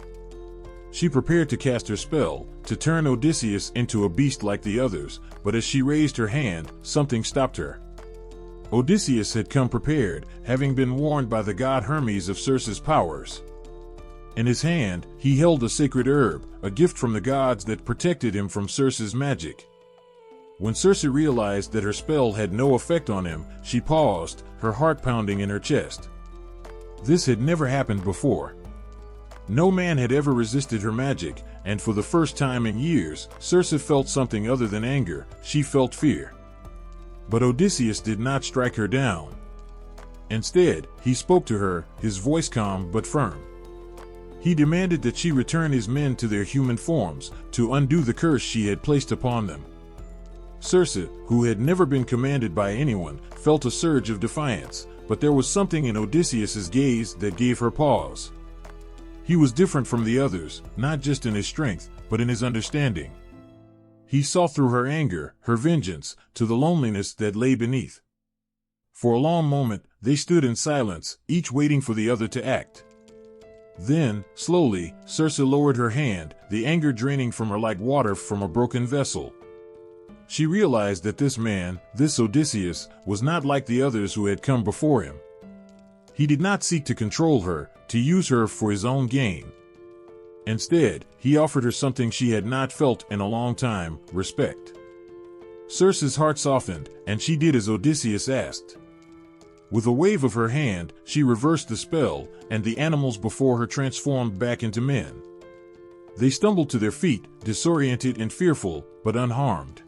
She prepared to cast her spell, to turn Odysseus into a beast like the others, but as she raised her hand, something stopped her. Odysseus had come prepared, having been warned by the god Hermes of Circe's powers. In his hand, he held a sacred herb, a gift from the gods that protected him from Circe's magic. When Circe realized that her spell had no effect on him, she paused, her heart pounding in her chest. This had never happened before. No man had ever resisted her magic, and for the first time in years, Circe felt something other than anger, she felt fear. But Odysseus did not strike her down. Instead, he spoke to her, his voice calm but firm. He demanded that she return his men to their human forms, to undo the curse she had placed upon them. Circe, who had never been commanded by anyone, felt a surge of defiance, but there was something in Odysseus's gaze that gave her pause. He was different from the others, not just in his strength, but in his understanding. He saw through her anger, her vengeance, to the loneliness that lay beneath. For a long moment, they stood in silence, each waiting for the other to act. Then, slowly, Circe lowered her hand, the anger draining from her like water from a broken vessel. She realized that this man, this Odysseus, was not like the others who had come before him. He did not seek to control her, to use her for his own gain. Instead, he offered her something she had not felt in a long time, respect. Circe's heart softened, and she did as Odysseus asked. With a wave of her hand, she reversed the spell, and the animals before her transformed back into men. They stumbled to their feet, disoriented and fearful, but unharmed.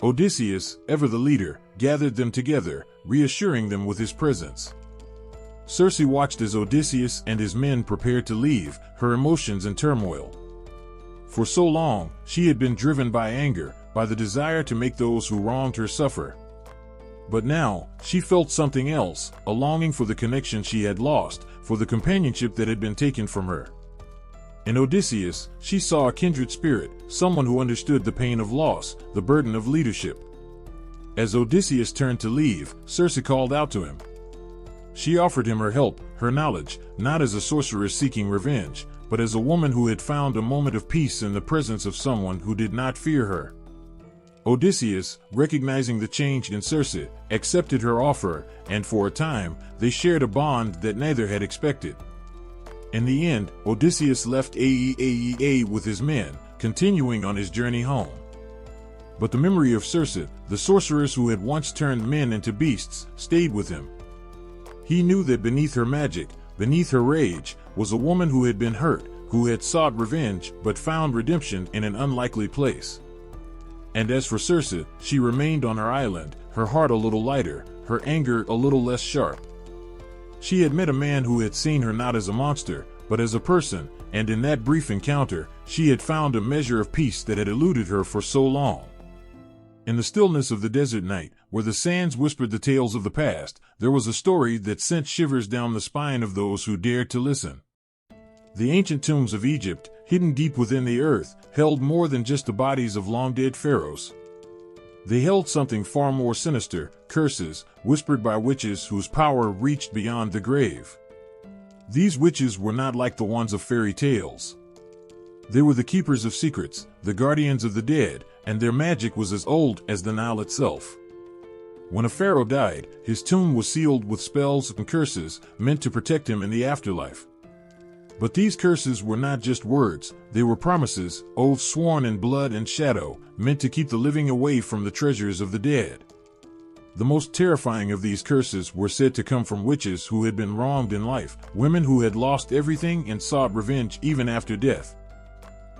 Odysseus, ever the leader, gathered them together, reassuring them with his presence. Circe watched as Odysseus and his men prepared to leave, her emotions in turmoil. For so long, she had been driven by anger, by the desire to make those who wronged her suffer. But now, she felt something else, a longing for the connection she had lost, for the companionship that had been taken from her. In Odysseus, she saw a kindred spirit, someone who understood the pain of loss, the burden of leadership. As Odysseus turned to leave, Circe called out to him. She offered him her help, her knowledge, not as a sorceress seeking revenge, but as a woman who had found a moment of peace in the presence of someone who did not fear her. Odysseus, recognizing the change in Circe, accepted her offer, and for a time, they shared a bond that neither had expected. In the end, Odysseus left Aeaea with his men, continuing on his journey home. But the memory of Circe, the sorceress who had once turned men into beasts, stayed with him. He knew that beneath her magic, beneath her rage, was a woman who had been hurt, who had sought revenge but found redemption in an unlikely place. And as for Circe, she remained on her island, her heart a little lighter, her anger a little less sharp. She had met a man who had seen her not as a monster, but as a person, and in that brief encounter, she had found a measure of peace that had eluded her for so long. In the stillness of the desert night, where the sands whispered the tales of the past, there was a story that sent shivers down the spine of those who dared to listen. The ancient tombs of Egypt, hidden deep within the earth, held more than just the bodies of long-dead pharaohs. They held something far more sinister, curses, whispered by witches whose power reached beyond the grave. These witches were not like the ones of fairy tales. They were the keepers of secrets, the guardians of the dead, and their magic was as old as the Nile itself. When a pharaoh died, his tomb was sealed with spells and curses meant to protect him in the afterlife. But these curses were not just words, they were promises, oaths sworn in blood and shadow, meant to keep the living away from the treasures of the dead. The most terrifying of these curses were said to come from witches who had been wronged in life, women who had lost everything and sought revenge even after death.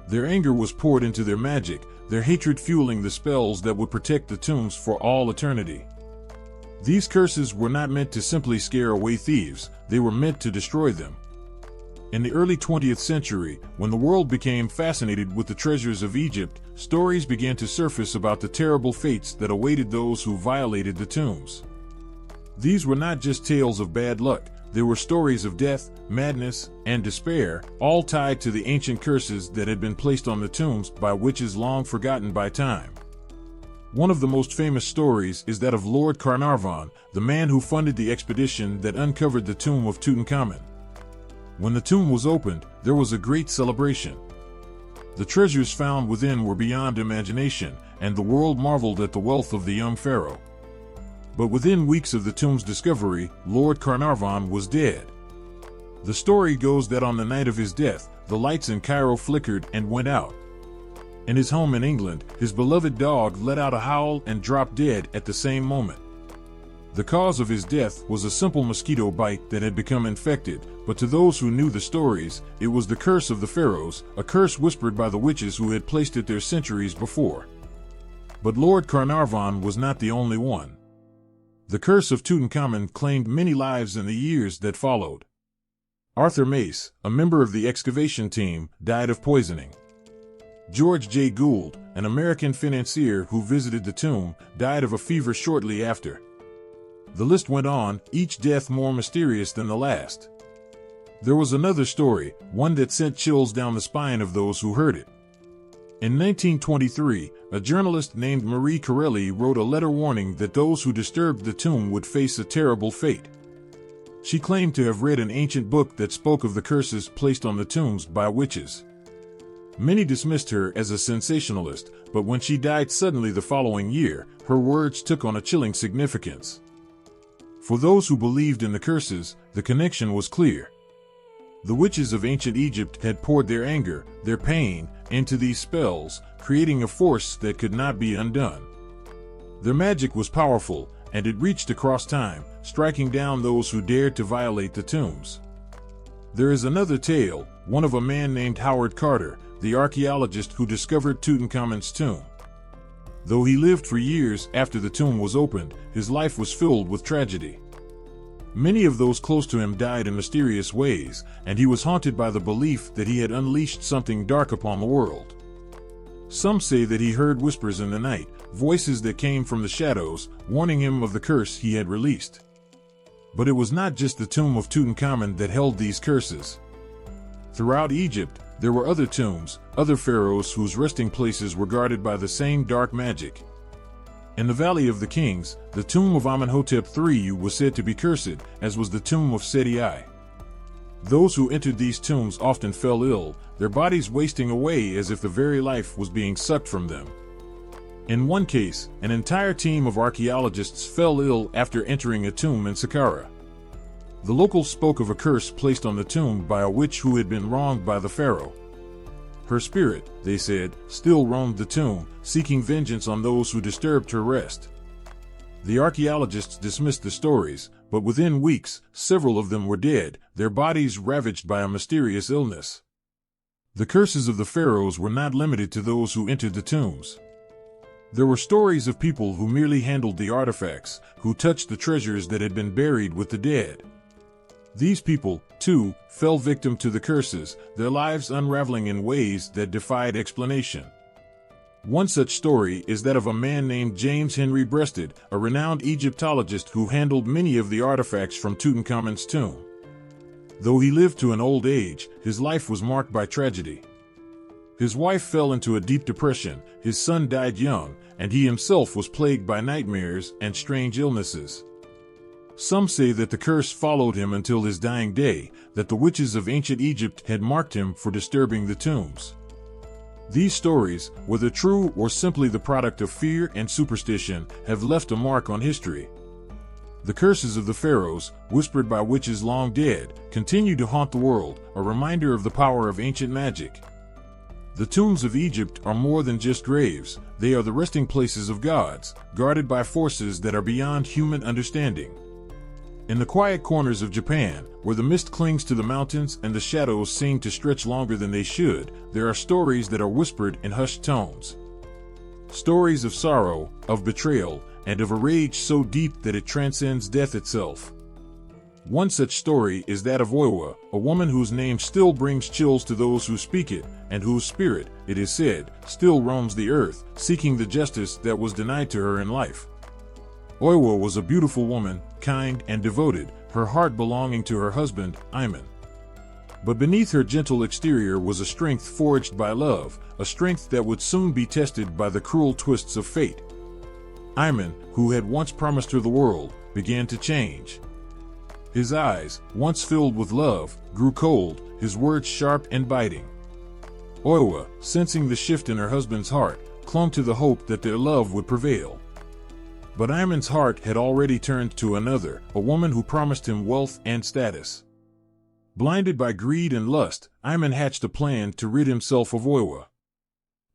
Their anger was poured into their magic, their hatred fueling the spells that would protect the tombs for all eternity. These curses were not meant to simply scare away thieves, they were meant to destroy them. In the early 20th century, when the world became fascinated with the treasures of Egypt, stories began to surface about the terrible fates that awaited those who violated the tombs. These were not just tales of bad luck, they were stories of death, madness, and despair, all tied to the ancient curses that had been placed on the tombs by witches long forgotten by time. One of the most famous stories is that of Lord Carnarvon, the man who funded the expedition that uncovered the tomb of Tutankhamun. When the tomb was opened, there was a great celebration. The treasures found within were beyond imagination, and the world marveled at the wealth of the young pharaoh. But within weeks of the tomb's discovery, Lord Carnarvon was dead. The story goes that on the night of his death, the lights in Cairo flickered and went out. In his home in England, his beloved dog let out a howl and dropped dead at the same moment. The cause of his death was a simple mosquito bite that had become infected, but to those who knew the stories, it was the curse of the pharaohs, a curse whispered by the witches who had placed it there centuries before. But Lord Carnarvon was not the only one. The curse of Tutankhamun claimed many lives in the years that followed. Arthur Mace, a member of the excavation team, died of poisoning. George J. Gould, an American financier who visited the tomb, died of a fever shortly after. The list went on, each death more mysterious than the last. There was another story, one that sent chills down the spine of those who heard it. In 1923, a journalist named Marie Corelli wrote a letter warning that those who disturbed the tomb would face a terrible fate. She claimed to have read an ancient book that spoke of the curses placed on the tombs by witches. Many dismissed her as a sensationalist, but when she died suddenly the following year, her words took on a chilling significance. For those who believed in the curses, the connection was clear. The witches of ancient Egypt had poured their anger, their pain, into these spells, creating a force that could not be undone. Their magic was powerful, and it reached across time, striking down those who dared to violate the tombs. There is another tale, one of a man named Howard Carter, the archaeologist who discovered Tutankhamun's tomb. Though he lived for years after the tomb was opened, his life was filled with tragedy. Many of those close to him died in mysterious ways, and he was haunted by the belief that he had unleashed something dark upon the world. Some say that he heard whispers in the night, voices that came from the shadows, warning him of the curse he had released. But it was not just the tomb of Tutankhamun that held these curses. Throughout Egypt, there were other tombs, other pharaohs whose resting places were guarded by the same dark magic. In the Valley of the Kings, the tomb of Amenhotep III was said to be cursed, as was the tomb of Seti I. Those who entered these tombs often fell ill, their bodies wasting away as if the very life was being sucked from them. In one case, an entire team of archaeologists fell ill after entering a tomb in Saqqara. The locals spoke of a curse placed on the tomb by a witch who had been wronged by the pharaoh. Her spirit, they said, still roamed the tomb, seeking vengeance on those who disturbed her rest. The archaeologists dismissed the stories, but within weeks, several of them were dead, their bodies ravaged by a mysterious illness. The curses of the pharaohs were not limited to those who entered the tombs. There were stories of people who merely handled the artifacts, who touched the treasures that had been buried with the dead. These people, too, fell victim to the curses, their lives unraveling in ways that defied explanation. One such story is that of a man named James Henry Breasted, a renowned Egyptologist who handled many of the artifacts from Tutankhamun's tomb. Though he lived to an old age, his life was marked by tragedy. His wife fell into a deep depression, his son died young, and he himself was plagued by nightmares and strange illnesses. Some say that the curse followed him until his dying day, that the witches of ancient Egypt had marked him for disturbing the tombs. These stories, whether true or simply the product of fear and superstition, have left a mark on history. The curses of the pharaohs, whispered by witches long dead, continue to haunt the world, a reminder of the power of ancient magic. The tombs of Egypt are more than just graves, they are the resting places of gods, guarded by forces that are beyond human understanding. In the quiet corners of Japan, where the mist clings to the mountains and the shadows seem to stretch longer than they should, there are stories that are whispered in hushed tones. Stories of sorrow, of betrayal, and of a rage so deep that it transcends death itself. One such story is that of Oiwa, a woman whose name still brings chills to those who speak it, and whose spirit, it is said, still roams the earth, seeking the justice that was denied to her in life. Oiwa was a beautiful woman, kind and devoted, her heart belonging to her husband, Iman. But beneath her gentle exterior was a strength forged by love, a strength that would soon be tested by the cruel twists of fate. Iman, who had once promised her the world, began to change. His eyes, once filled with love, grew cold, his words sharp and biting. Oiwa, sensing the shift in her husband's heart, clung to the hope that their love would prevail. But Iman's heart had already turned to another, a woman who promised him wealth and status. Blinded by greed and lust, Iman hatched a plan to rid himself of Oiwa.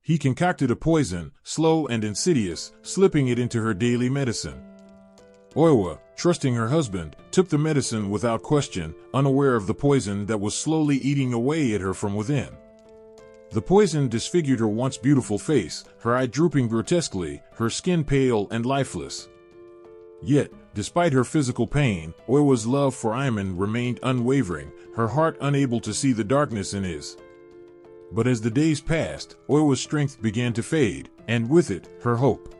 He concocted a poison, slow and insidious, slipping it into her daily medicine. Oiwa, trusting her husband, took the medicine without question, unaware of the poison that was slowly eating away at her from within. The poison disfigured her once beautiful face, her eye drooping grotesquely, her skin pale and lifeless. Yet, despite her physical pain, Oiwa's love for Iman remained unwavering, her heart unable to see the darkness in his. But as the days passed, Oiwa's strength began to fade, and with it, her hope.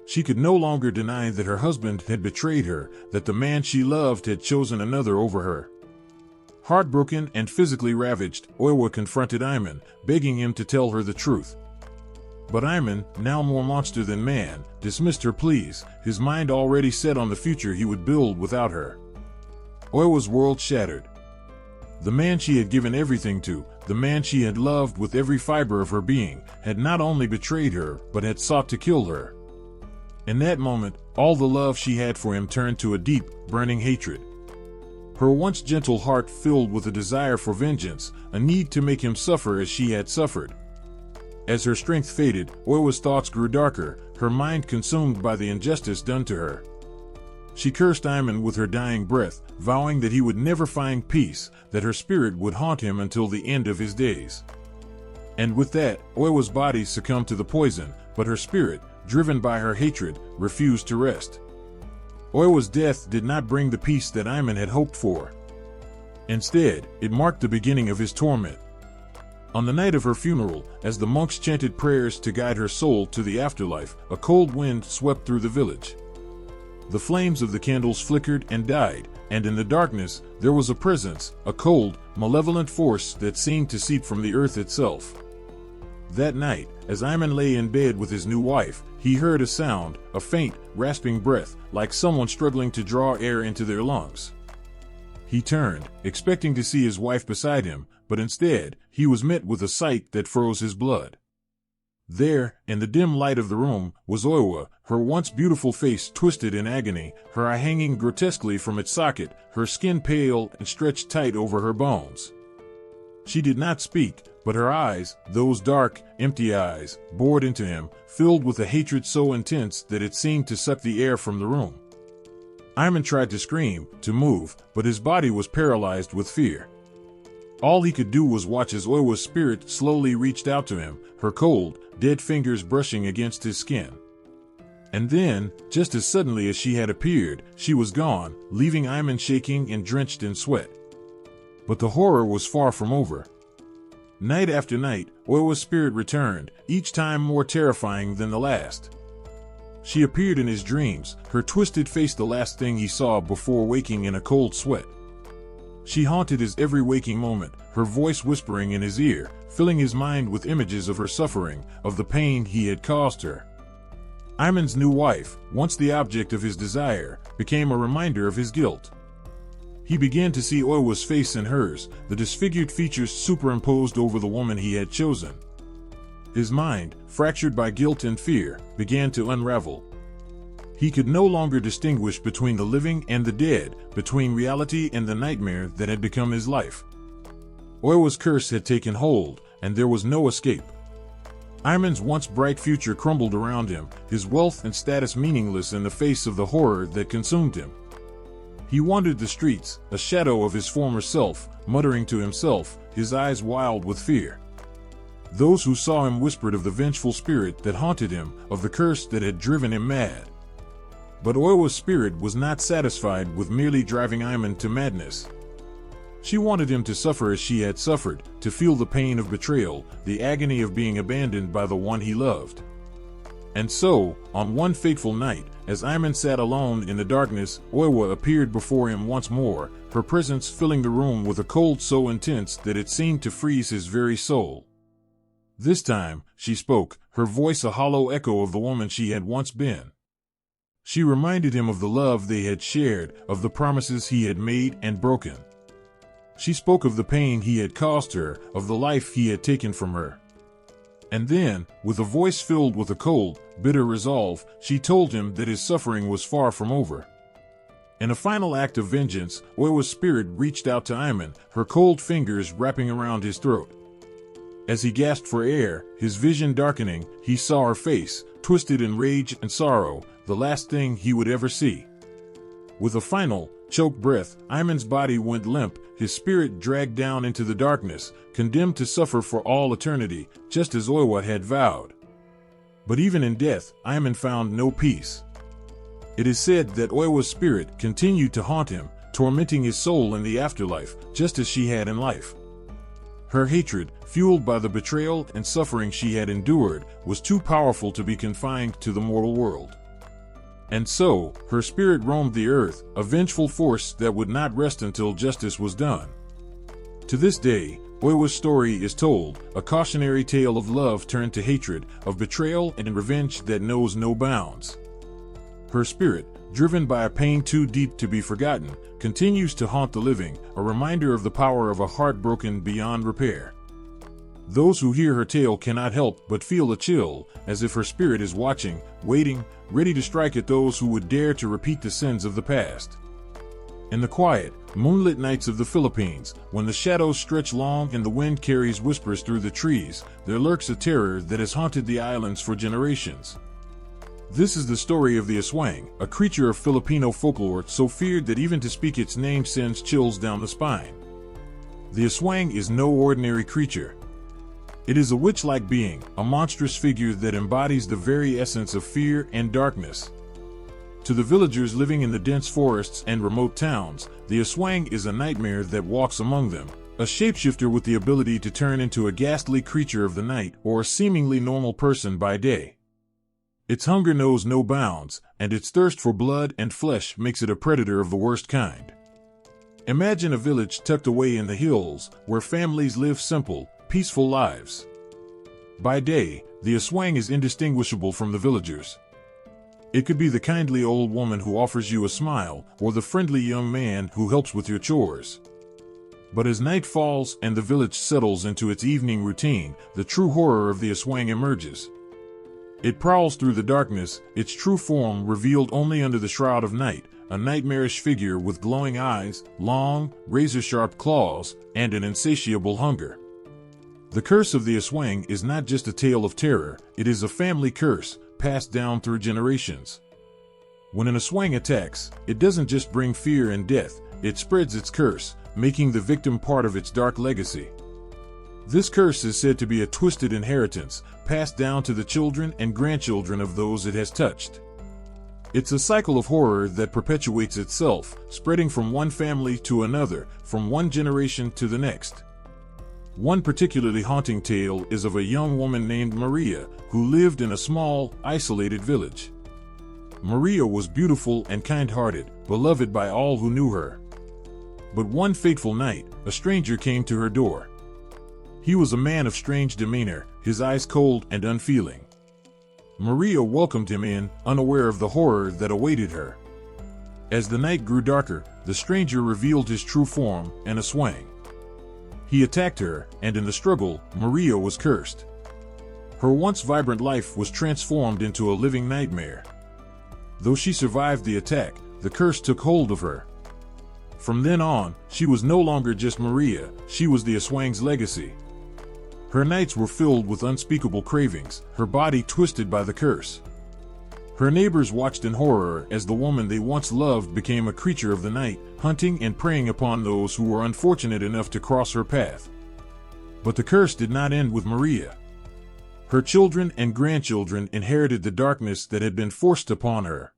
She could no longer deny that her husband had betrayed her, that the man she loved had chosen another over her. Heartbroken and physically ravaged, Oiwa confronted Iman, begging him to tell her the truth. But Iman, now more monster than man, dismissed her pleas, his mind already set on the future he would build without her. Oiwa's world shattered. The man she had given everything to, the man she had loved with every fiber of her being, had not only betrayed her, but had sought to kill her. In that moment, all the love she had for him turned to a deep, burning hatred. Her once gentle heart filled with a desire for vengeance, a need to make him suffer as she had suffered. As her strength faded, Oiwa's thoughts grew darker, her mind consumed by the injustice done to her. She cursed Iman with her dying breath, vowing that he would never find peace, that her spirit would haunt him until the end of his days. And with that, Oiwa's body succumbed to the poison, but her spirit, driven by her hatred, refused to rest. Oiwa's death did not bring the peace that Iman had hoped for. Instead, it marked the beginning of his torment. On the night of her funeral, as the monks chanted prayers to guide her soul to the afterlife, a cold wind swept through the village. The flames of the candles flickered and died, and in the darkness, there was a presence, a cold, malevolent force that seemed to seep from the earth itself. That night, as Iman lay in bed with his new wife, he heard a sound, a faint, rasping breath, like someone struggling to draw air into their lungs. He turned, expecting to see his wife beside him, but instead, he was met with a sight that froze his blood. There, in the dim light of the room, was Oiwa, her once beautiful face twisted in agony, her eye hanging grotesquely from its socket, her skin pale and stretched tight over her bones. She did not speak, but her eyes, those dark, empty eyes, bored into him, filled with a hatred so intense that it seemed to suck the air from the room. Iman tried to scream, to move, but his body was paralyzed with fear. All he could do was watch as Oiwa's spirit slowly reached out to him, her cold, dead fingers brushing against his skin. And then, just as suddenly as she had appeared, she was gone, leaving Iman shaking and drenched in sweat. But the horror was far from over. Night after night, Oiwa's spirit returned, each time more terrifying than the last. She appeared in his dreams, her twisted face the last thing he saw before waking in a cold sweat. She haunted his every waking moment, her voice whispering in his ear, filling his mind with images of her suffering, of the pain he had caused her. Iman's new wife, once the object of his desire, became a reminder of his guilt. He began to see Oiwa's face in hers, the disfigured features superimposed over the woman he had chosen. His mind, fractured by guilt and fear, began to unravel. He could no longer distinguish between the living and the dead, between reality and the nightmare that had become his life. Oiwa's curse had taken hold, and there was no escape. Iman's once bright future crumbled around him, his wealth and status meaningless in the face of the horror that consumed him. He wandered the streets, a shadow of his former self, muttering to himself, his eyes wild with fear. Those who saw him whispered of the vengeful spirit that haunted him, of the curse that had driven him mad. But Oiwa's spirit was not satisfied with merely driving Iman to madness. She wanted him to suffer as she had suffered, to feel the pain of betrayal, the agony of being abandoned by the one he loved. And so, on one fateful night, as Iman sat alone in the darkness, Oiwa appeared before him once more, her presence filling the room with a cold so intense that it seemed to freeze his very soul. This time, she spoke, her voice a hollow echo of the woman she had once been. She reminded him of the love they had shared, of the promises he had made and broken. She spoke of the pain he had caused her, of the life he had taken from her. And then, with a voice filled with a cold, bitter resolve, she told him that his suffering was far from over. In a final act of vengeance, Oiwa's spirit reached out to Iman, her cold fingers wrapping around his throat. As he gasped for air, his vision darkening, he saw her face, twisted in rage and sorrow, the last thing he would ever see. With a final, choked breath, Iman's body went limp, his spirit dragged down into the darkness, condemned to suffer for all eternity, just as Oiwa had vowed. But even in death, Iman found no peace. It is said that Oiwa's spirit continued to haunt him, tormenting his soul in the afterlife, just as she had in life. Her hatred, fueled by the betrayal and suffering she had endured, was too powerful to be confined to the mortal world. And so, her spirit roamed the earth, a vengeful force that would not rest until justice was done. To this day, Oiwa's story is told, a cautionary tale of love turned to hatred, of betrayal and revenge that knows no bounds. Her spirit, driven by a pain too deep to be forgotten, continues to haunt the living, a reminder of the power of a heart broken beyond repair. Those who hear her tale cannot help but feel a chill, as if her spirit is watching, waiting, ready to strike at those who would dare to repeat the sins of the past. In the quiet, moonlit nights of the Philippines, when the shadows stretch long and the wind carries whispers through the trees, there lurks a terror that has haunted the islands for generations. This is the story of the aswang, a creature of Filipino folklore so feared that even to speak its name sends chills down the spine. The aswang is no ordinary creature. It is a witch-like being, a monstrous figure that embodies the very essence of fear and darkness. To the villagers living in the dense forests and remote towns, the Aswang is a nightmare that walks among them, a shapeshifter with the ability to turn into a ghastly creature of the night or a seemingly normal person by day. Its hunger knows no bounds, and its thirst for blood and flesh makes it a predator of the worst kind. Imagine a village tucked away in the hills, where families live simple, peaceful lives. By day, the Aswang is indistinguishable from the villagers. It could be the kindly old woman who offers you a smile, or the friendly young man who helps with your chores. But as night falls and the village settles into its evening routine, the true horror of the Aswang emerges. It prowls through the darkness, its true form revealed only under the shroud of night, a nightmarish figure with glowing eyes, long, razor-sharp claws, and an insatiable hunger. The curse of the Aswang is not just a tale of terror, it is a family curse, passed down through generations. When an Aswang attacks, it doesn't just bring fear and death, it spreads its curse, making the victim part of its dark legacy. This curse is said to be a twisted inheritance, passed down to the children and grandchildren of those it has touched. It's a cycle of horror that perpetuates itself, spreading from one family to another, from one generation to the next. One particularly haunting tale is of a young woman named Maria, who lived in a small, isolated village. Maria was beautiful and kind-hearted, beloved by all who knew her. But one fateful night, a stranger came to her door. He was a man of strange demeanor, his eyes cold and unfeeling. Maria welcomed him in, unaware of the horror that awaited her. As the night grew darker, the stranger revealed his true form, an Aswang. He attacked her, and in the struggle, Maria was cursed. Her once vibrant life was transformed into a living nightmare. Though she survived the attack, the curse took hold of her. From then on, she was no longer just Maria, she was the Aswang's legacy. Her nights were filled with unspeakable cravings, her body twisted by the curse. Her neighbors watched in horror as the woman they once loved became a creature of the night, hunting and preying upon those who were unfortunate enough to cross her path. But the curse did not end with Maria. Her children and grandchildren inherited the darkness that had been forced upon her.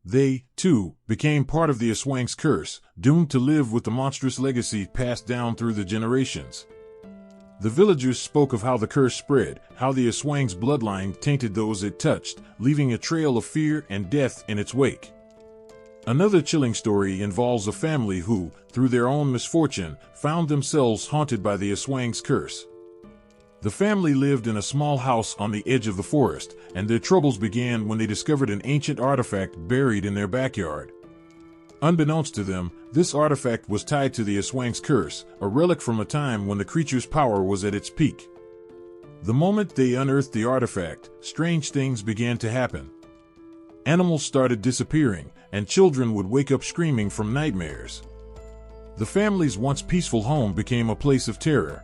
They, too, became part of the Aswang's curse, doomed to live with the monstrous legacy passed down through the generations. The villagers spoke of how the curse spread, how the Aswang's bloodline tainted those it touched, leaving a trail of fear and death in its wake. Another chilling story involves a family who, through their own misfortune, found themselves haunted by the Aswang's curse. The family lived in a small house on the edge of the forest, and their troubles began when they discovered an ancient artifact buried in their backyard. Unbeknownst to them, this artifact was tied to the Aswang's curse, a relic from a time when the creature's power was at its peak. The moment they unearthed the artifact, strange things began to happen. Animals started disappearing, and children would wake up screaming from nightmares. The family's once peaceful home became a place of terror.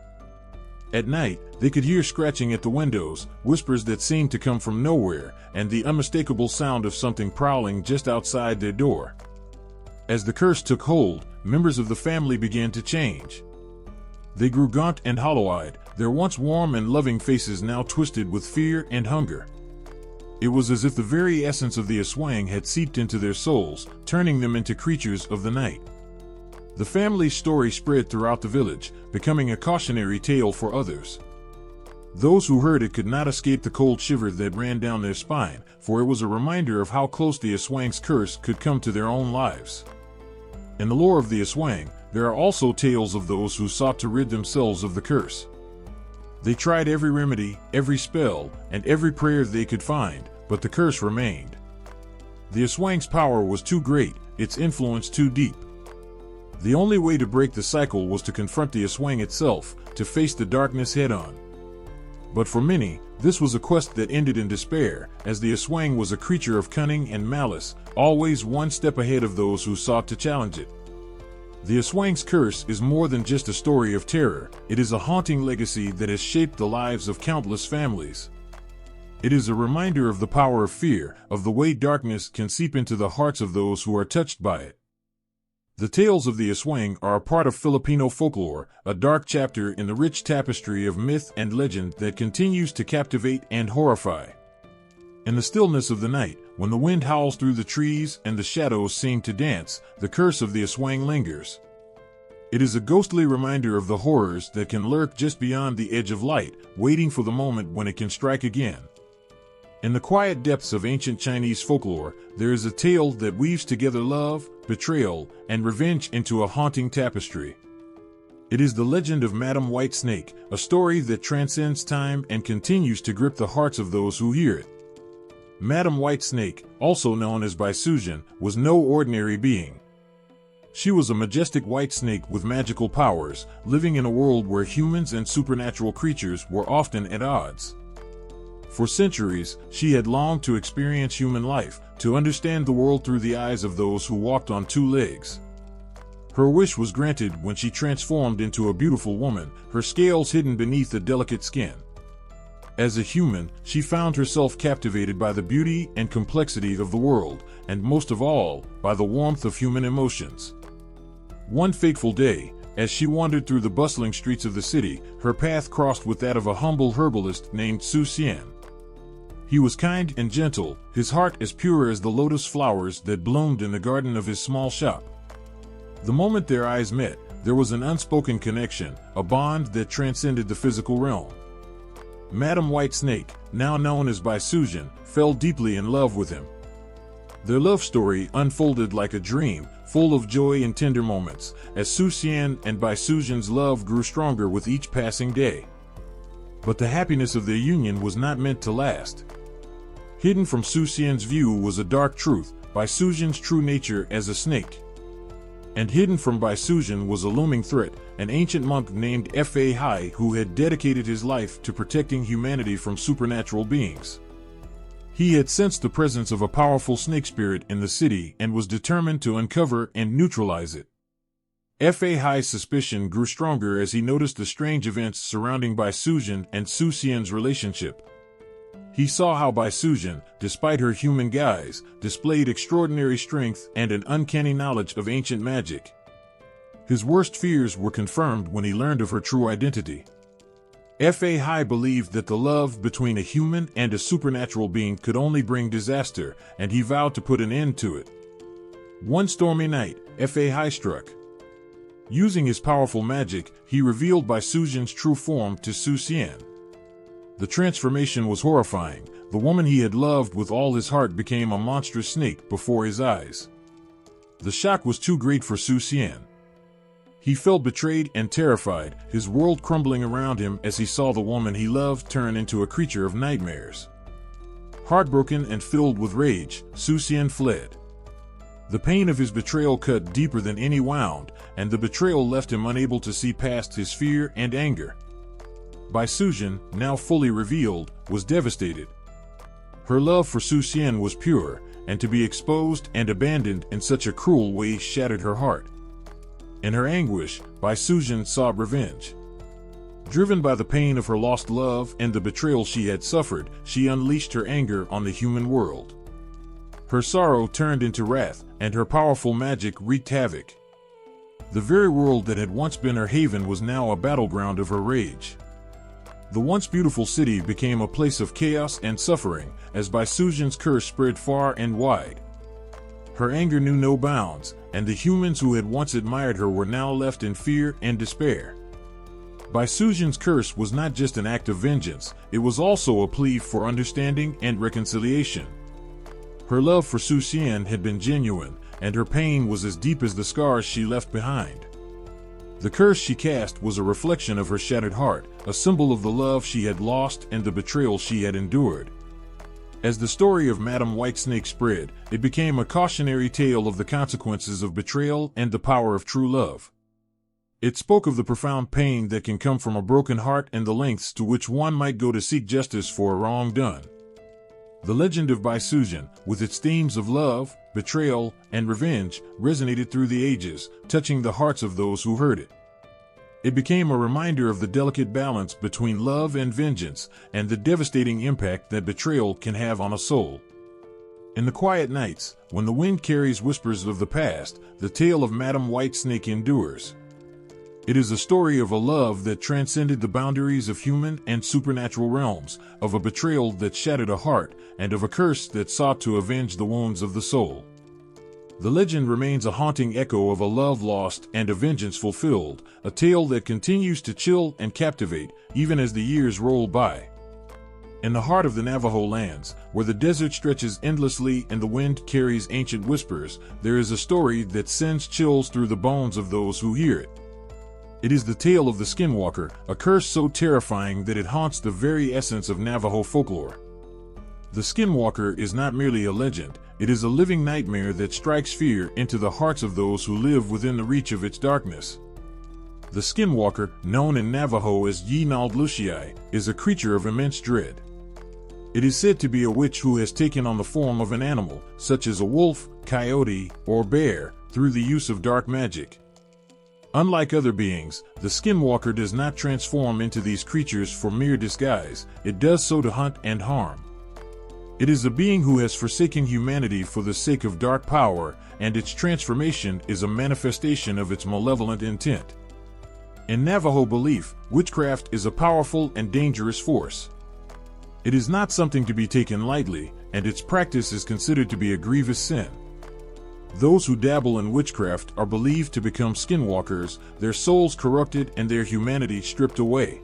At night, they could hear scratching at the windows, whispers that seemed to come from nowhere, and the unmistakable sound of something prowling just outside their door. As the curse took hold, members of the family began to change. They grew gaunt and hollow-eyed, their once warm and loving faces now twisted with fear and hunger. It was as if the very essence of the Aswang had seeped into their souls, turning them into creatures of the night. The family's story spread throughout the village, becoming a cautionary tale for others. Those who heard it could not escape the cold shiver that ran down their spine, for it was a reminder of how close the Aswang's curse could come to their own lives. In the lore of the Aswang, there are also tales of those who sought to rid themselves of the curse. They tried every remedy, every spell, and every prayer they could find, but the curse remained. The Aswang's power was too great, its influence too deep. The only way to break the cycle was to confront the Aswang itself, to face the darkness head-on. But for many, this was a quest that ended in despair, as the Aswang was a creature of cunning and malice, always one step ahead of those who sought to challenge it. The Aswang's curse is more than just a story of terror, it is a haunting legacy that has shaped the lives of countless families. It is a reminder of the power of fear, of the way darkness can seep into the hearts of those who are touched by it. The tales of the Aswang are a part of Filipino folklore, a dark chapter in the rich tapestry of myth and legend that continues to captivate and horrify. In the stillness of the night, when the wind howls through the trees and the shadows seem to dance, the curse of the Aswang lingers. It is a ghostly reminder of the horrors that can lurk just beyond the edge of light, waiting for the moment when it can strike again. In the quiet depths of ancient Chinese folklore, there is a tale that weaves together love, betrayal, and revenge into a haunting tapestry. It is the legend of Madam Whitesnake, a story that transcends time and continues to grip the hearts of those who hear it. Madam Whitesnake, also known as Baisujan, was no ordinary being. She was a majestic white snake with magical powers, living in a world where humans and supernatural creatures were often at odds. For centuries, she had longed to experience human life, to understand the world through the eyes of those who walked on two legs. Her wish was granted when she transformed into a beautiful woman, her scales hidden beneath a delicate skin. As a human, she found herself captivated by the beauty and complexity of the world, and most of all, by the warmth of human emotions. One fateful day, as she wandered through the bustling streets of the city, her path crossed with that of a humble herbalist named Su Xian. He was kind and gentle, his heart as pure as the lotus flowers that bloomed in the garden of his small shop. The moment their eyes met, there was an unspoken connection, a bond that transcended the physical realm. Madam Whitesnake, now known as Baisujan, fell deeply in love with him. Their love story unfolded like a dream, full of joy and tender moments, as Su Xian and Baisujan's love grew stronger with each passing day. But the happiness of their union was not meant to last. Hidden from Su Xian's view was a dark truth, Baisujan's true nature as a snake. And hidden from Baisujan was a looming threat, an ancient monk named Fa Hai who had dedicated his life to protecting humanity from supernatural beings. He had sensed the presence of a powerful snake spirit in the city and was determined to uncover and neutralize it. Fa Hai's suspicion grew stronger as he noticed the strange events surrounding Baisujan and Su Xian's relationship. He saw how Baisujan, despite her human guise, displayed extraordinary strength and an uncanny knowledge of ancient magic. His worst fears were confirmed when he learned of her true identity. Fa Hai believed that the love between a human and a supernatural being could only bring disaster, and he vowed to put an end to it. One stormy night, Fa Hai struck. Using his powerful magic, he revealed Baisujan's true form to Su Xian. The transformation was horrifying. The woman he had loved with all his heart became a monstrous snake before his eyes. The shock was too great for Su Xian. He felt betrayed and terrified, his world crumbling around him as he saw the woman he loved turn into a creature of nightmares. Heartbroken and filled with rage, Su Xian fled. The pain of his betrayal cut deeper than any wound, and the betrayal left him unable to see past his fear and anger. Baisujan, now fully revealed, was devastated. Her love for Su Xian was pure, and to be exposed and abandoned in such a cruel way shattered her heart. In her anguish, Baisujan sought revenge. Driven by the pain of her lost love and the betrayal she had suffered, she unleashed her anger on the human world. Her sorrow turned into wrath, and her powerful magic wreaked havoc. The very world that had once been her haven was now a battleground of her rage. The once beautiful city became a place of chaos and suffering, as Baisujan's curse spread far and wide. Her anger knew no bounds, and the humans who had once admired her were now left in fear and despair. Baisujan's curse was not just an act of vengeance, it was also a plea for understanding and reconciliation. Her love for Su Xian had been genuine, and her pain was as deep as the scars she left behind. The curse she cast was a reflection of her shattered heart, a symbol of the love she had lost and the betrayal she had endured. As the story of Madam Whitesnake spread, it became a cautionary tale of the consequences of betrayal and the power of true love. It spoke of the profound pain that can come from a broken heart and the lengths to which one might go to seek justice for a wrong done. The legend of Baisujan, with its themes of love, betrayal, and revenge, resonated through the ages, touching the hearts of those who heard it. It became a reminder of the delicate balance between love and vengeance, and the devastating impact that betrayal can have on a soul. In the quiet nights, when the wind carries whispers of the past, the tale of Madam Whitesnake endures. It is a story of a love that transcended the boundaries of human and supernatural realms, of a betrayal that shattered a heart, and of a curse that sought to avenge the wounds of the soul. The legend remains a haunting echo of a love lost and a vengeance fulfilled, a tale that continues to chill and captivate even as the years roll by. In the heart of the Navajo lands, where the desert stretches endlessly and the wind carries ancient whispers, there is a story that sends chills through the bones of those who hear it. It is the tale of the Skinwalker, a curse so terrifying that it haunts the very essence of Navajo folklore. The Skinwalker is not merely a legend, it is a living nightmare that strikes fear into the hearts of those who live within the reach of its darkness. The Skinwalker, known in Navajo as Yinaldlushii, is a creature of immense dread. It is said to be a witch who has taken on the form of an animal, such as a wolf, coyote, or bear, through the use of dark magic. Unlike other beings, the Skinwalker does not transform into these creatures for mere disguise, it does so to hunt and harm. It is a being who has forsaken humanity for the sake of dark power, and its transformation is a manifestation of its malevolent intent. In Navajo belief, witchcraft is a powerful and dangerous force. It is not something to be taken lightly, and its practice is considered to be a grievous sin. Those who dabble in witchcraft are believed to become skinwalkers, their souls corrupted and their humanity stripped away.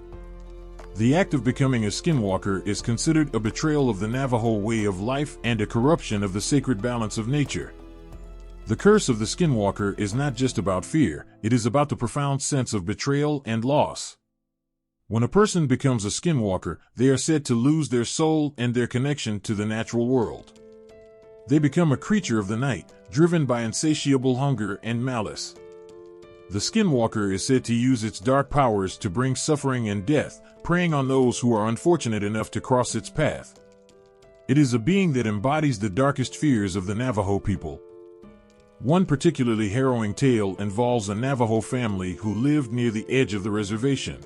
The act of becoming a skinwalker is considered a betrayal of the Navajo way of life and a corruption of the sacred balance of nature. The curse of the skinwalker is not just about fear, it is about the profound sense of betrayal and loss. When a person becomes a skinwalker, they are said to lose their soul and their connection to the natural world. They become a creature of the night, driven by insatiable hunger and malice. The skinwalker is said to use its dark powers to bring suffering and death, preying on those who are unfortunate enough to cross its path. It is a being that embodies the darkest fears of the Navajo people. One particularly harrowing tale involves a Navajo family who lived near the edge of the reservation.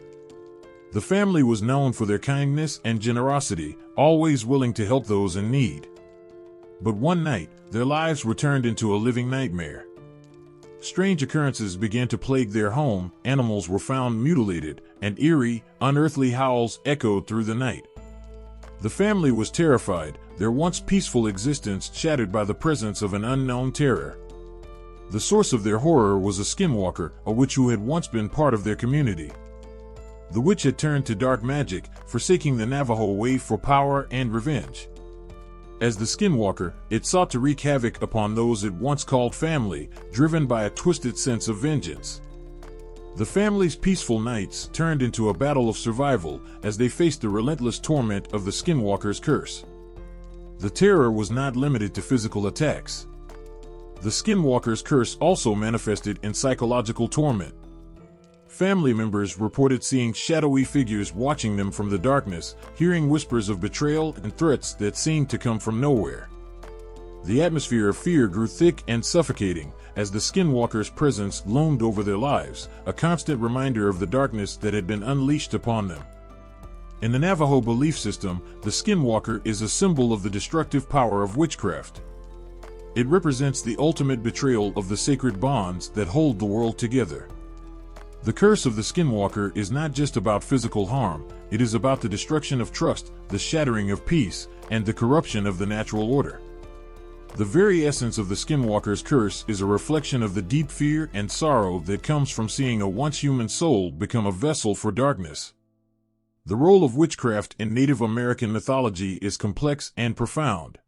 The family was known for their kindness and generosity, always willing to help those in need. But one night, their lives were turned into a living nightmare. Strange occurrences began to plague their home, animals were found mutilated, and eerie, unearthly howls echoed through the night. The family was terrified, their once peaceful existence shattered by the presence of an unknown terror. The source of their horror was a skinwalker, a witch who had once been part of their community. The witch had turned to dark magic, forsaking the Navajo way for power and revenge. As the skinwalker, it sought to wreak havoc upon those it once called family, driven by a twisted sense of vengeance. The family's peaceful nights turned into a battle of survival as they faced the relentless torment of the skinwalker's curse. The terror was not limited to physical attacks. The skinwalker's curse also manifested in psychological torment. Family members reported seeing shadowy figures watching them from the darkness, hearing whispers of betrayal and threats that seemed to come from nowhere. The atmosphere of fear grew thick and suffocating as the skinwalker's presence loomed over their lives, a constant reminder of the darkness that had been unleashed upon them. In the Navajo belief system, the skinwalker is a symbol of the destructive power of witchcraft. It represents the ultimate betrayal of the sacred bonds that hold the world together. The curse of the skinwalker is not just about physical harm, it is about the destruction of trust, the shattering of peace, and the corruption of the natural order. The very essence of the skinwalker's curse is a reflection of the deep fear and sorrow that comes from seeing a once human soul become a vessel for darkness. The role of witchcraft in Native American mythology is complex and profound.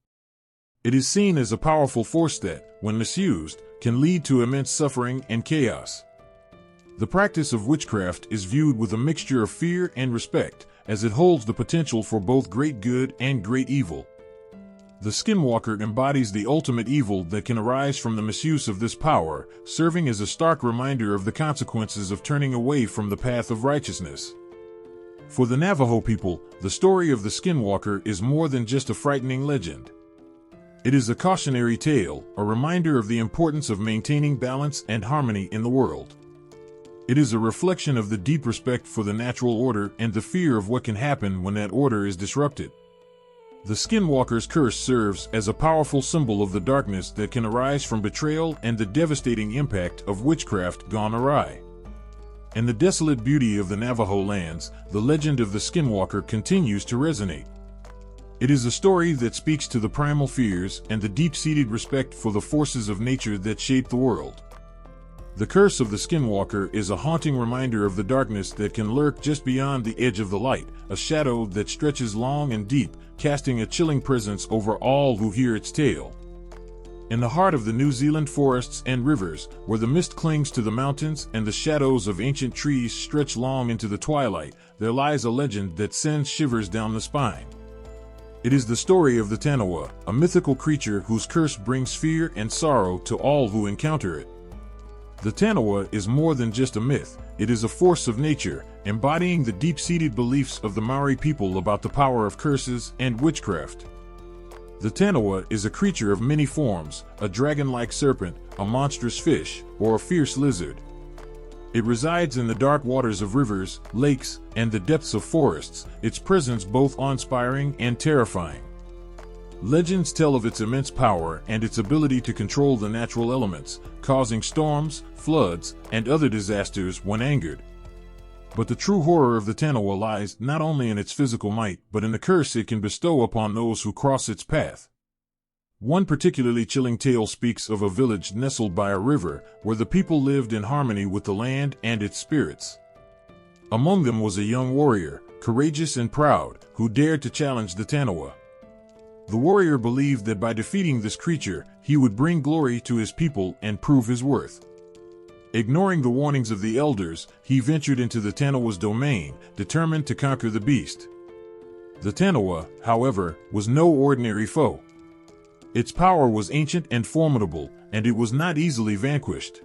It is seen as a powerful force that, when misused, can lead to immense suffering and chaos. The practice of witchcraft is viewed with a mixture of fear and respect, as it holds the potential for both great good and great evil. The skinwalker embodies the ultimate evil that can arise from the misuse of this power, serving as a stark reminder of the consequences of turning away from the path of righteousness. For the Navajo people, the story of the skinwalker is more than just a frightening legend. It is a cautionary tale, a reminder of the importance of maintaining balance and harmony in the world. It is a reflection of the deep respect for the natural order and the fear of what can happen when that order is disrupted. The skinwalker's curse serves as a powerful symbol of the darkness that can arise from betrayal and the devastating impact of witchcraft gone awry. In the desolate beauty of the Navajo lands, the legend of the Skinwalker continues to resonate. It is a story that speaks to the primal fears and the deep-seated respect for the forces of nature that shape the world. The curse of the Skinwalker is a haunting reminder of the darkness that can lurk just beyond the edge of the light, a shadow that stretches long and deep, casting a chilling presence over all who hear its tale. In the heart of the New Zealand forests and rivers, where the mist clings to the mountains and the shadows of ancient trees stretch long into the twilight, there lies a legend that sends shivers down the spine. It is the story of the Tanawa, a mythical creature whose curse brings fear and sorrow to all who encounter it. The Tanawa is more than just a myth, it is a force of nature, embodying the deep-seated beliefs of the Maori people about the power of curses and witchcraft. The Tanawa is a creature of many forms, a dragon-like serpent, a monstrous fish, or a fierce lizard. It resides in the dark waters of rivers, lakes, and the depths of forests, its presence both awe-inspiring and terrifying. Legends tell of its immense power and its ability to control the natural elements, causing storms, floods, and other disasters when angered. But the true horror of the Tanawa lies not only in its physical might, but in the curse it can bestow upon those who cross its path. One particularly chilling tale speaks of a village nestled by a river, where the people lived in harmony with the land and its spirits. Among them was a young warrior, courageous and proud, who dared to challenge the Tanawa. The warrior believed that by defeating this creature, he would bring glory to his people and prove his worth. Ignoring the warnings of the elders, he ventured into the Tanawa's domain, determined to conquer the beast. The Tanawa, however, was no ordinary foe. Its power was ancient and formidable, and it was not easily vanquished.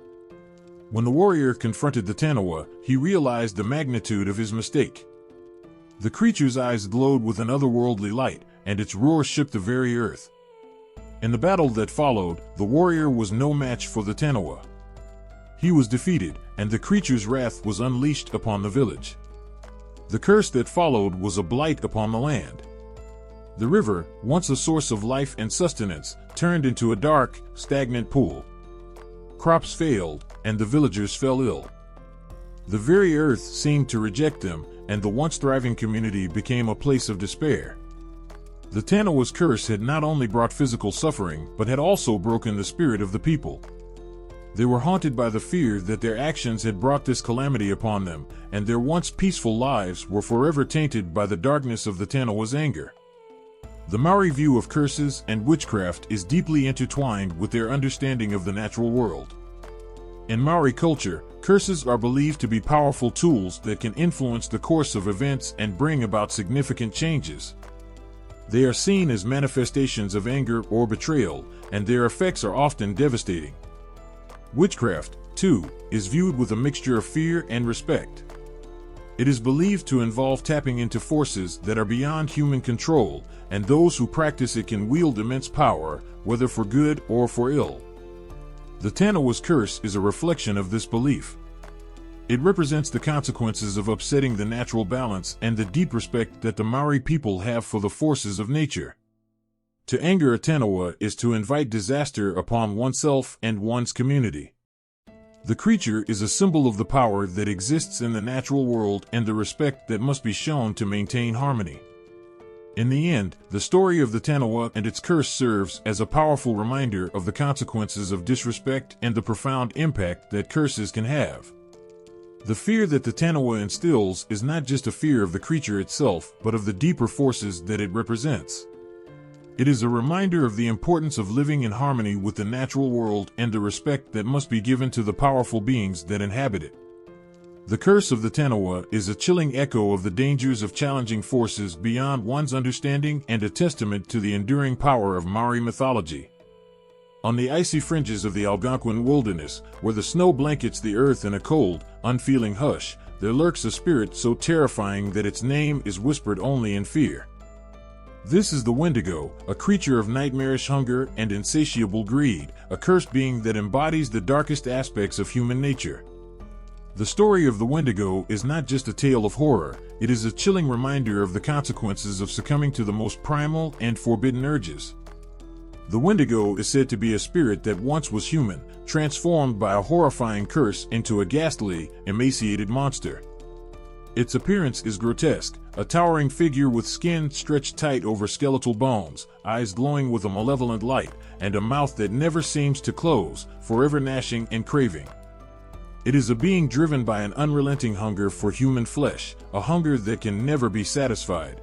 When the warrior confronted the Tanawa, he realized the magnitude of his mistake. The creature's eyes glowed with an otherworldly light, and its roar shook the very earth. In the battle that followed, the warrior was no match for the Tanawa. He was defeated, and the creature's wrath was unleashed upon the village. The curse that followed was a blight upon the land. The river, once a source of life and sustenance, turned into a dark, stagnant pool. Crops failed, and the villagers fell ill. The very earth seemed to reject them, and the once thriving community became a place of despair. The Tanawa's curse had not only brought physical suffering, but had also broken the spirit of the people. They were haunted by the fear that their actions had brought this calamity upon them, and their once peaceful lives were forever tainted by the darkness of the Tanawa's anger. The Maori view of curses and witchcraft is deeply intertwined with their understanding of the natural world. In Maori culture, curses are believed to be powerful tools that can influence the course of events and bring about significant changes. They are seen as manifestations of anger or betrayal, and their effects are often devastating. Witchcraft, too, is viewed with a mixture of fear and respect. It is believed to involve tapping into forces that are beyond human control, and those who practice it can wield immense power, whether for good or for ill. The Tanawa's curse is a reflection of this belief. It represents the consequences of upsetting the natural balance and the deep respect that the Maori people have for the forces of nature. To anger a Tanawa is to invite disaster upon oneself and one's community. The creature is a symbol of the power that exists in the natural world and the respect that must be shown to maintain harmony. In the end, the story of the Tanawa and its curse serves as a powerful reminder of the consequences of disrespect and the profound impact that curses can have. The fear that the Tanawa instills is not just a fear of the creature itself, but of the deeper forces that it represents. It is a reminder of the importance of living in harmony with the natural world and the respect that must be given to the powerful beings that inhabit it. The curse of the Tanawa is a chilling echo of the dangers of challenging forces beyond one's understanding and a testament to the enduring power of Maori mythology. On the icy fringes of the Algonquin wilderness, where the snow blankets the earth in a cold, unfeeling hush, there lurks a spirit so terrifying that its name is whispered only in fear. This is the Wendigo, a creature of nightmarish hunger and insatiable greed, a cursed being that embodies the darkest aspects of human nature. The story of the Wendigo is not just a tale of horror, it is a chilling reminder of the consequences of succumbing to the most primal and forbidden urges. The Wendigo is said to be a spirit that once was human, transformed by a horrifying curse into a ghastly, emaciated monster. Its appearance is grotesque, a towering figure with skin stretched tight over skeletal bones, eyes glowing with a malevolent light, and a mouth that never seems to close, forever gnashing and craving. It is a being driven by an unrelenting hunger for human flesh, a hunger that can never be satisfied.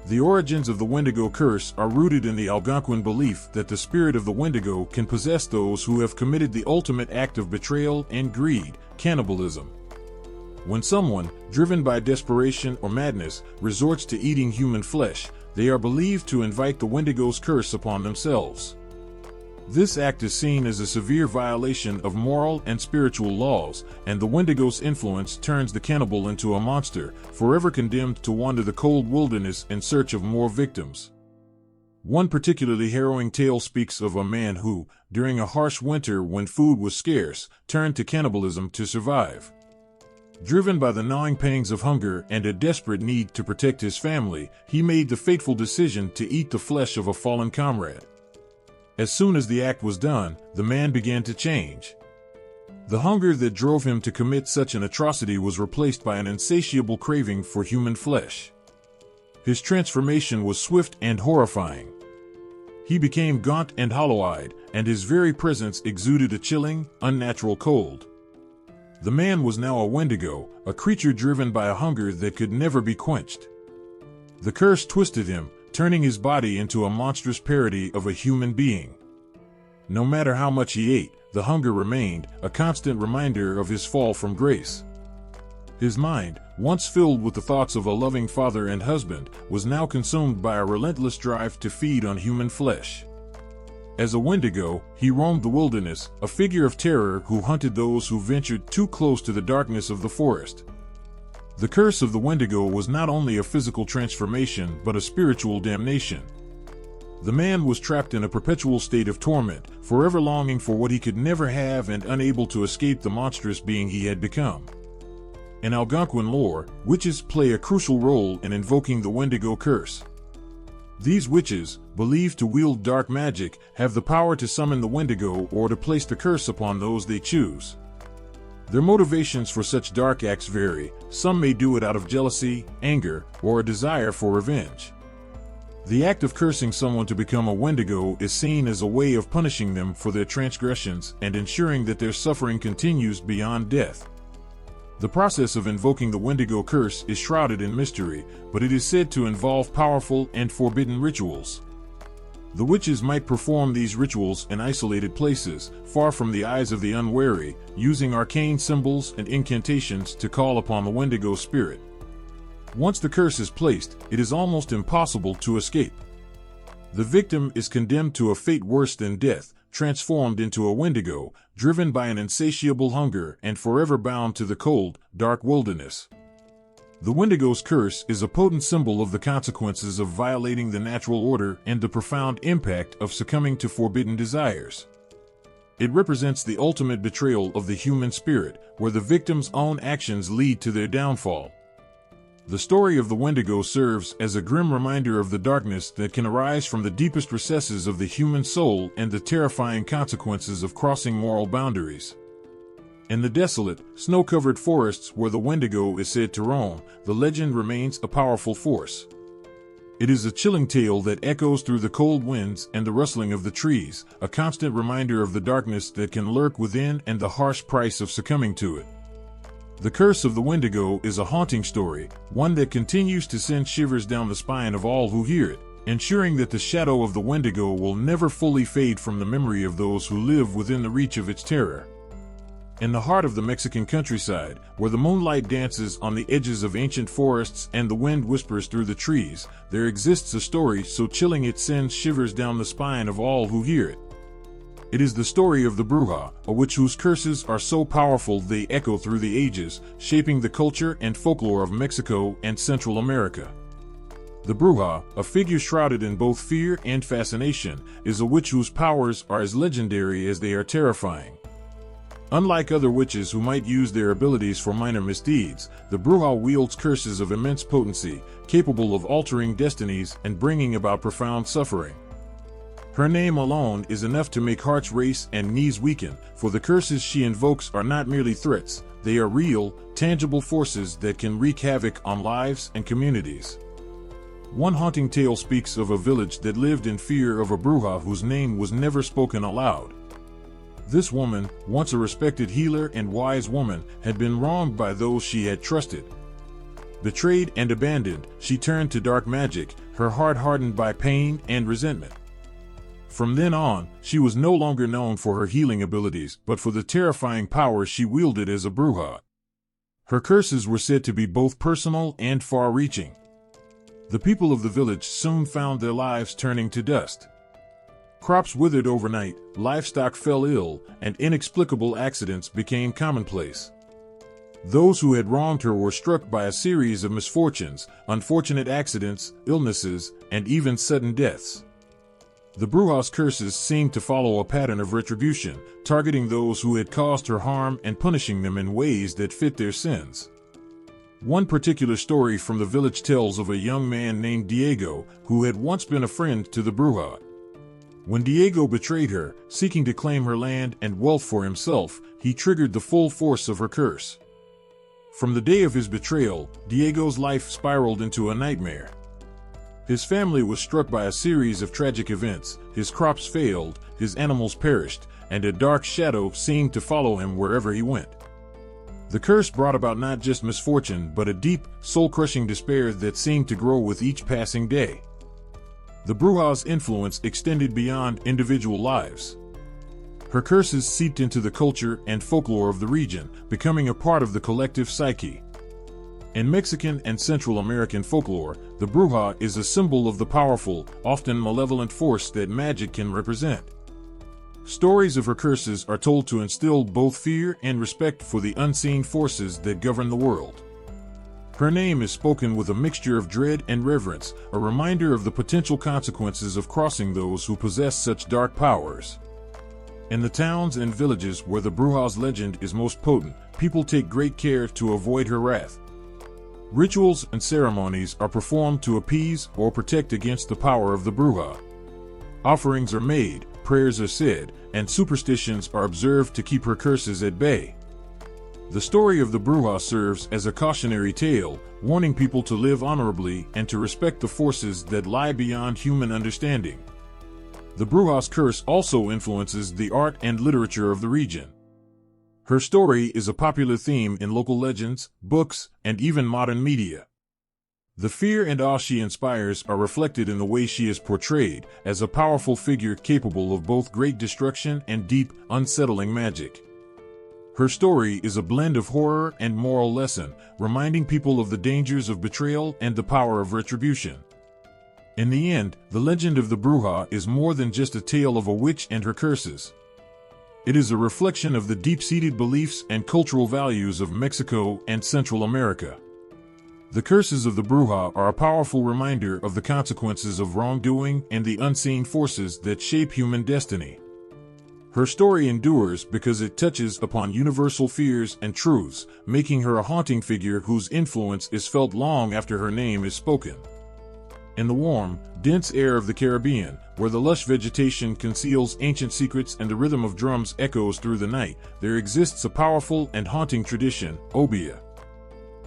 The origins of the Wendigo curse are rooted in the Algonquin belief that the spirit of the Wendigo can possess those who have committed the ultimate act of betrayal and greed, cannibalism. When someone, driven by desperation or madness, resorts to eating human flesh, they are believed to invite the Wendigo's curse upon themselves. This act is seen as a severe violation of moral and spiritual laws, and the Wendigo's influence turns the cannibal into a monster, forever condemned to wander the cold wilderness in search of more victims. One particularly harrowing tale speaks of a man who, during a harsh winter when food was scarce, turned to cannibalism to survive. Driven by the gnawing pangs of hunger and a desperate need to protect his family, he made the fateful decision to eat the flesh of a fallen comrade. As soon as the act was done, the man began to change. The hunger that drove him to commit such an atrocity was replaced by an insatiable craving for human flesh. His transformation was swift and horrifying. He became gaunt and hollow-eyed, and his very presence exuded a chilling, unnatural cold. The man was now a Wendigo, a creature driven by a hunger that could never be quenched. The curse twisted him, turning his body into a monstrous parody of a human being. No matter how much he ate, the hunger remained, a constant reminder of his fall from grace. His mind, once filled with the thoughts of a loving father and husband, was now consumed by a relentless drive to feed on human flesh. As a Wendigo, he roamed the wilderness, a figure of terror who hunted those who ventured too close to the darkness of the forest. The curse of the Wendigo was not only a physical transformation but a spiritual damnation. The man was trapped in a perpetual state of torment, forever longing for what he could never have and unable to escape the monstrous being he had become. In Algonquin lore, witches play a crucial role in invoking the Wendigo curse. These witches, believed to wield dark magic, have the power to summon the Wendigo or to place the curse upon those they choose. Their motivations for such dark acts vary. Some may do it out of jealousy, anger, or a desire for revenge. The act of cursing someone to become a Wendigo is seen as a way of punishing them for their transgressions and ensuring that their suffering continues beyond death. The process of invoking the Wendigo curse is shrouded in mystery, but it is said to involve powerful and forbidden rituals. The witches might perform these rituals in isolated places, far from the eyes of the unwary, using arcane symbols and incantations to call upon the Wendigo spirit. Once the curse is placed, it is almost impossible to escape. The victim is condemned to a fate worse than death, transformed into a Wendigo, driven by an insatiable hunger and forever bound to the cold, dark wilderness. The Wendigo's curse is a potent symbol of the consequences of violating the natural order and the profound impact of succumbing to forbidden desires. It represents the ultimate betrayal of the human spirit, where the victim's own actions lead to their downfall. The story of the Wendigo serves as a grim reminder of the darkness that can arise from the deepest recesses of the human soul and the terrifying consequences of crossing moral boundaries. In the desolate, snow-covered forests where the Wendigo is said to roam, the legend remains a powerful force. It is a chilling tale that echoes through the cold winds and the rustling of the trees, a constant reminder of the darkness that can lurk within and the harsh price of succumbing to it. The curse of the Wendigo is a haunting story, one that continues to send shivers down the spine of all who hear it, ensuring that the shadow of the Wendigo will never fully fade from the memory of those who live within the reach of its terror. In the heart of the Mexican countryside, where the moonlight dances on the edges of ancient forests and the wind whispers through the trees, there exists a story so chilling it sends shivers down the spine of all who hear it. It is the story of the Bruja, a witch whose curses are so powerful they echo through the ages, shaping the culture and folklore of Mexico and Central America. The Bruja, a figure shrouded in both fear and fascination, is a witch whose powers are as legendary as they are terrifying. Unlike other witches who might use their abilities for minor misdeeds, the Bruja wields curses of immense potency, capable of altering destinies and bringing about profound suffering. Her name alone is enough to make hearts race and knees weaken, for the curses she invokes are not merely threats, they are real, tangible forces that can wreak havoc on lives and communities. One haunting tale speaks of a village that lived in fear of a bruja whose name was never spoken aloud. This woman, once a respected healer and wise woman, had been wronged by those she had trusted. Betrayed and abandoned, she turned to dark magic, her heart hardened by pain and resentment. From then on, she was no longer known for her healing abilities, but for the terrifying power she wielded as a bruja. Her curses were said to be both personal and far-reaching. The people of the village soon found their lives turning to dust. Crops withered overnight, livestock fell ill, and inexplicable accidents became commonplace. Those who had wronged her were struck by a series of misfortunes, unfortunate accidents, illnesses, and even sudden deaths. The bruja's curses seemed to follow a pattern of retribution, targeting those who had caused her harm and punishing them in ways that fit their sins. One particular story from the village tells of a young man named Diego, who had once been a friend to the bruja. When Diego betrayed her, seeking to claim her land and wealth for himself, he triggered the full force of her curse. From the day of his betrayal, Diego's life spiraled into a nightmare. His family was struck by a series of tragic events, his crops failed, his animals perished, and a dark shadow seemed to follow him wherever he went. The curse brought about not just misfortune but a deep, soul-crushing despair that seemed to grow with each passing day. The bruja's influence extended beyond individual lives. Her curses seeped into the culture and folklore of the region, becoming a part of the collective psyche. In Mexican and Central American folklore, the bruja is a symbol of the powerful, often malevolent force that magic can represent. Stories of her curses are told to instill both fear and respect for the unseen forces that govern the world. Her name is spoken with a mixture of dread and reverence, a reminder of the potential consequences of crossing those who possess such dark powers. In the towns and villages where the bruja's legend is most potent, people take great care to avoid her wrath. Rituals and ceremonies are performed to appease or protect against the power of the bruja. Offerings are made, prayers are said, and superstitions are observed to keep her curses at bay. The story of the bruja serves as a cautionary tale, warning people to live honorably and to respect the forces that lie beyond human understanding. The bruja's curse also influences the art and literature of the region. Her story is a popular theme in local legends, books, and even modern media. The fear and awe she inspires are reflected in the way she is portrayed, as a powerful figure capable of both great destruction and deep, unsettling magic. Her story is a blend of horror and moral lesson, reminding people of the dangers of betrayal and the power of retribution. In the end, the legend of the bruja is more than just a tale of a witch and her curses. It is a reflection of the deep-seated beliefs and cultural values of Mexico and Central America. The curses of the bruja are a powerful reminder of the consequences of wrongdoing and the unseen forces that shape human destiny. Her story endures because it touches upon universal fears and truths, making her a haunting figure whose influence is felt long after her name is spoken. In the warm, dense air of the Caribbean, where the lush vegetation conceals ancient secrets and the rhythm of drums echoes through the night, there exists a powerful and haunting tradition, obeah.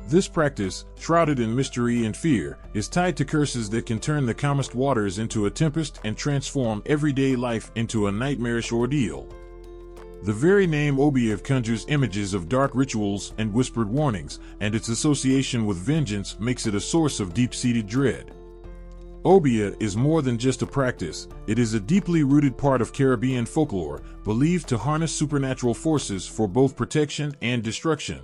This practice, shrouded in mystery and fear, is tied to curses that can turn the calmest waters into a tempest and transform everyday life into a nightmarish ordeal. The very name obeah conjures images of dark rituals and whispered warnings, and its association with vengeance makes it a source of deep-seated dread. Obeah is more than just a practice, it is a deeply rooted part of Caribbean folklore, believed to harness supernatural forces for both protection and destruction.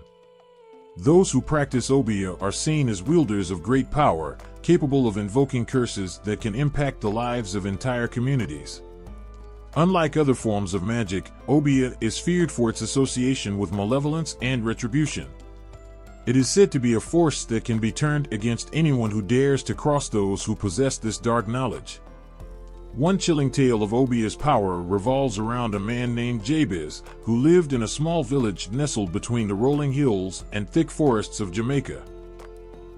Those who practice obeah are seen as wielders of great power, capable of invoking curses that can impact the lives of entire communities. Unlike other forms of magic, obeah is feared for its association with malevolence and retribution. It is said to be a force that can be turned against anyone who dares to cross those who possess this dark knowledge. One chilling tale of obeah's power revolves around a man named Jabez, who lived in a small village nestled between the rolling hills and thick forests of Jamaica.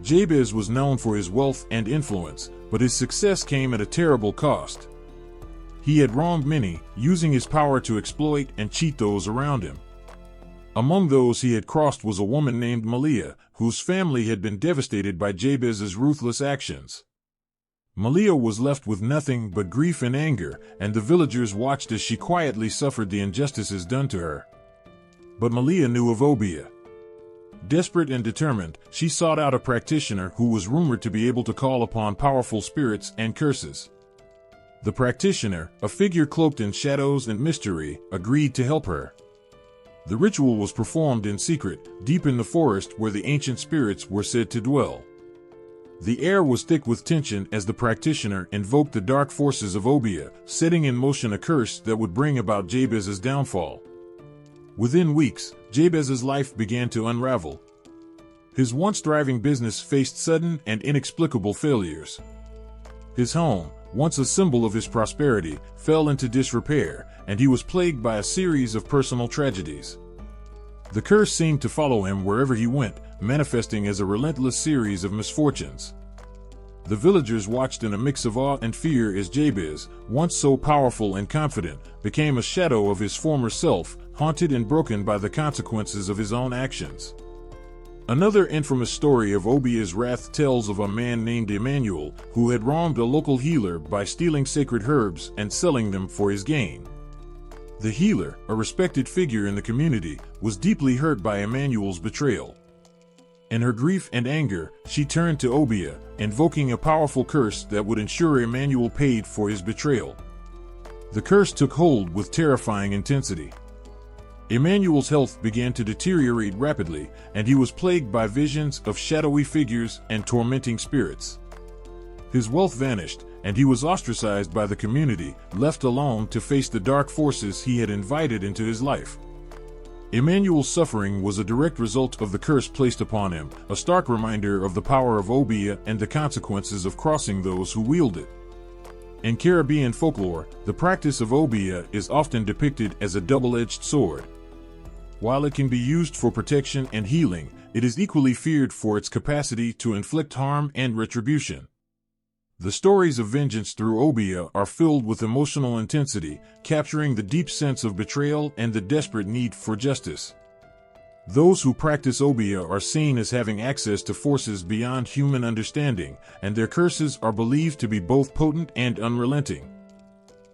Jabez was known for his wealth and influence, but his success came at a terrible cost. He had wronged many, using his power to exploit and cheat those around him. Among those he had crossed was a woman named Malia, whose family had been devastated by Jabez's ruthless actions. Malia was left with nothing but grief and anger, and the villagers watched as she quietly suffered the injustices done to her. But Malia knew of Obeah. Desperate and determined, she sought out a practitioner who was rumored to be able to call upon powerful spirits and curses. The practitioner, a figure cloaked in shadows and mystery, agreed to help her. The ritual was performed in secret, deep in the forest where the ancient spirits were said to dwell. The air was thick with tension as the practitioner invoked the dark forces of Obeah, setting in motion a curse that would bring about Jabez's downfall. Within weeks, Jabez's life began to unravel. His once thriving business faced sudden and inexplicable failures. His home, once a symbol of his prosperity, fell into disrepair, and he was plagued by a series of personal tragedies. The curse seemed to follow him wherever he went, manifesting as a relentless series of misfortunes. The villagers watched in a mix of awe and fear as Jabez, once so powerful and confident, became a shadow of his former self, haunted and broken by the consequences of his own actions. Another infamous story of Obeah's wrath tells of a man named Emmanuel, who had wronged a local healer by stealing sacred herbs and selling them for his gain. The healer, a respected figure in the community, was deeply hurt by Emmanuel's betrayal. In her grief and anger, she turned to Obeah, invoking a powerful curse that would ensure Emmanuel paid for his betrayal. The curse took hold with terrifying intensity. Emmanuel's health began to deteriorate rapidly, and he was plagued by visions of shadowy figures and tormenting spirits. His wealth vanished, and he was ostracized by the community, left alone to face the dark forces he had invited into his life. Emmanuel's suffering was a direct result of the curse placed upon him, a stark reminder of the power of Obeah and the consequences of crossing those who wield it. In Caribbean folklore, the practice of Obeah is often depicted as a double-edged sword. While it can be used for protection and healing, it is equally feared for its capacity to inflict harm and retribution. The stories of vengeance through Obeah are filled with emotional intensity, capturing the deep sense of betrayal and the desperate need for justice. Those who practice Obeah are seen as having access to forces beyond human understanding, and their curses are believed to be both potent and unrelenting.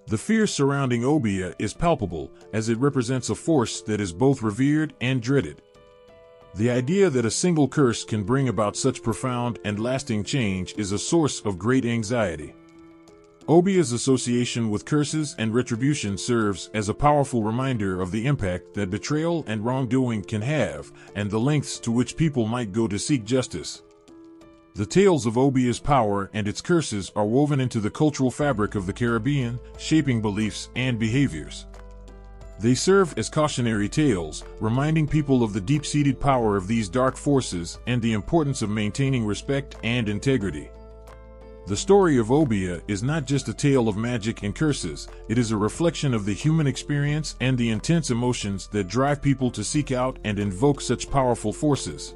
The fear surrounding Obeah is palpable, as it represents a force that is both revered and dreaded. The idea that a single curse can bring about such profound and lasting change is a source of great anxiety. Obeah's association with curses and retribution serves as a powerful reminder of the impact that betrayal and wrongdoing can have, and the lengths to which people might go to seek justice. The tales of Obeah's power and its curses are woven into the cultural fabric of the Caribbean, shaping beliefs and behaviors. They serve as cautionary tales, reminding people of the deep-seated power of these dark forces and the importance of maintaining respect and integrity. The story of Obeah is not just a tale of magic and curses, it is a reflection of the human experience and the intense emotions that drive people to seek out and invoke such powerful forces.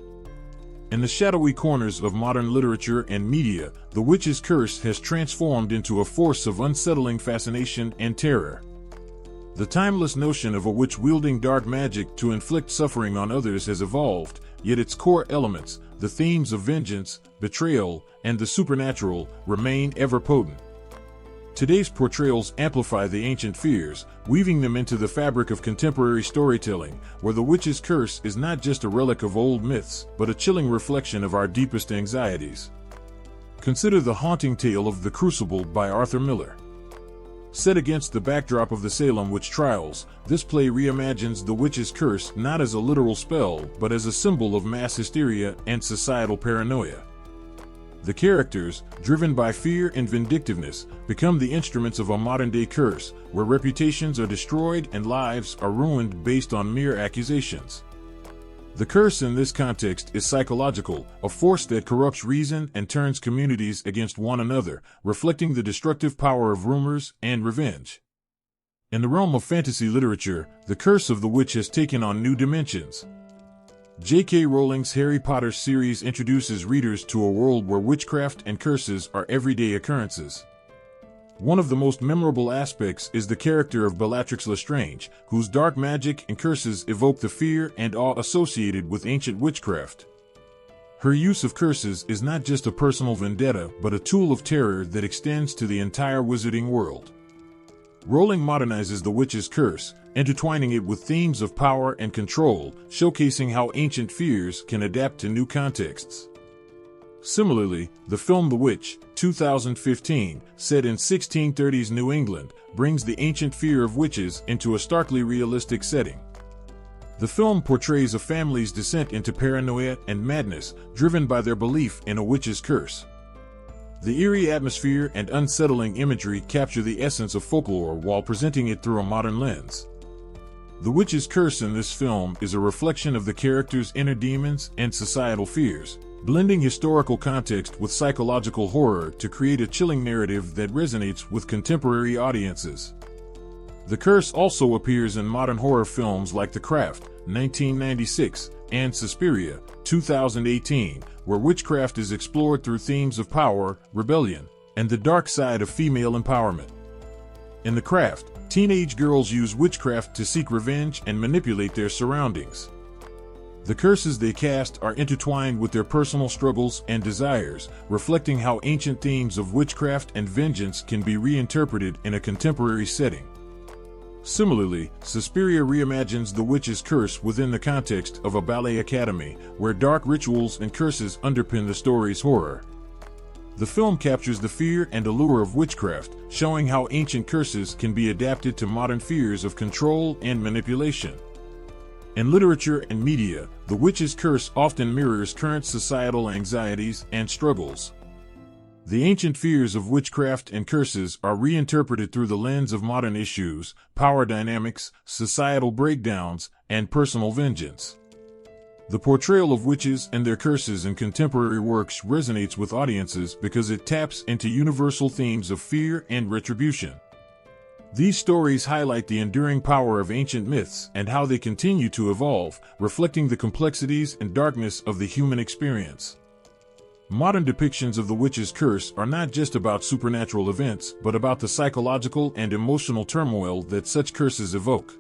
In the shadowy corners of modern literature and media, the witch's curse has transformed into a force of unsettling fascination and terror. The timeless notion of a witch wielding dark magic to inflict suffering on others has evolved, yet its core elements, the themes of vengeance, betrayal, and the supernatural, remain ever potent. Today's portrayals amplify the ancient fears, weaving them into the fabric of contemporary storytelling, where the witch's curse is not just a relic of old myths, but a chilling reflection of our deepest anxieties. Consider the haunting tale of The Crucible by Arthur Miller. Set against the backdrop of the Salem witch trials, this play reimagines the witch's curse not as a literal spell, but as a symbol of mass hysteria and societal paranoia. The characters, driven by fear and vindictiveness, become the instruments of a modern-day curse, where reputations are destroyed and lives are ruined based on mere accusations. The curse in this context is psychological, a force that corrupts reason and turns communities against one another, reflecting the destructive power of rumors and revenge. In the realm of fantasy literature, the curse of the witch has taken on new dimensions. J.K. Rowling's Harry Potter series introduces readers to a world where witchcraft and curses are everyday occurrences. One of the most memorable aspects is the character of Bellatrix Lestrange, whose dark magic and curses evoke the fear and awe associated with ancient witchcraft. Her use of curses is not just a personal vendetta, but a tool of terror that extends to the entire wizarding world. Rowling modernizes the witch's curse, intertwining it with themes of power and control, showcasing how ancient fears can adapt to new contexts. Similarly, the film The Witch, 2015, set in 1630s New England, brings the ancient fear of witches into a starkly realistic setting. The film portrays a family's descent into paranoia and madness, driven by their belief in a witch's curse. The eerie atmosphere and unsettling imagery capture the essence of folklore while presenting it through a modern lens. The witch's curse in this film is a reflection of the character's inner demons and societal fears, blending historical context with psychological horror to create a chilling narrative that resonates with contemporary audiences. The curse also appears in modern horror films like The Craft, 1996, and Suspiria, 2018, where witchcraft is explored through themes of power, rebellion, and the dark side of female empowerment. In The Craft, teenage girls use witchcraft to seek revenge and manipulate their surroundings. The curses they cast are intertwined with their personal struggles and desires, reflecting how ancient themes of witchcraft and vengeance can be reinterpreted in a contemporary setting. Similarly, Suspiria reimagines the witch's curse within the context of a ballet academy, where dark rituals and curses underpin the story's horror. The film captures the fear and allure of witchcraft, showing how ancient curses can be adapted to modern fears of control and manipulation. In literature and media, the witch's curse often mirrors current societal anxieties and struggles. The ancient fears of witchcraft and curses are reinterpreted through the lens of modern issues, power dynamics, societal breakdowns, and personal vengeance. The portrayal of witches and their curses in contemporary works resonates with audiences because it taps into universal themes of fear and retribution. These stories highlight the enduring power of ancient myths and how they continue to evolve, reflecting the complexities and darkness of the human experience. Modern depictions of the witch's curse are not just about supernatural events, but about the psychological and emotional turmoil that such curses evoke.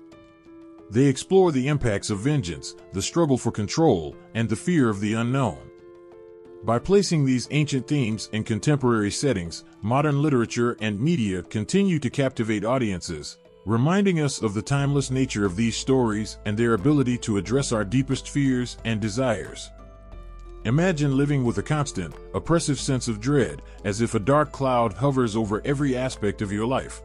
They explore the impacts of vengeance, the struggle for control, and the fear of the unknown. By placing these ancient themes in contemporary settings, modern literature and media continue to captivate audiences, reminding us of the timeless nature of these stories and their ability to address our deepest fears and desires. Imagine living with a constant, oppressive sense of dread, as if a dark cloud hovers over every aspect of your life.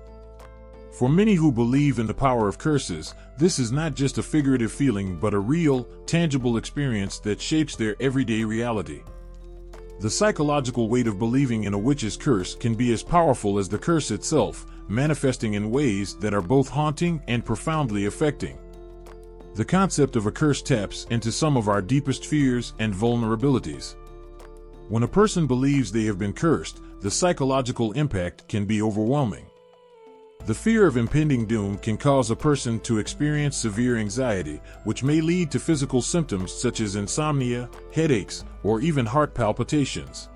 For many who believe in the power of curses, this is not just a figurative feeling but a real, tangible experience that shapes their everyday reality. The psychological weight of believing in a witch's curse can be as powerful as the curse itself, manifesting in ways that are both haunting and profoundly affecting. The concept of a curse taps into some of our deepest fears and vulnerabilities. When a person believes they have been cursed, the psychological impact can be overwhelming. The fear of impending doom can cause a person to experience severe anxiety, which may lead to physical symptoms such as insomnia, headaches, or even heart palpitations.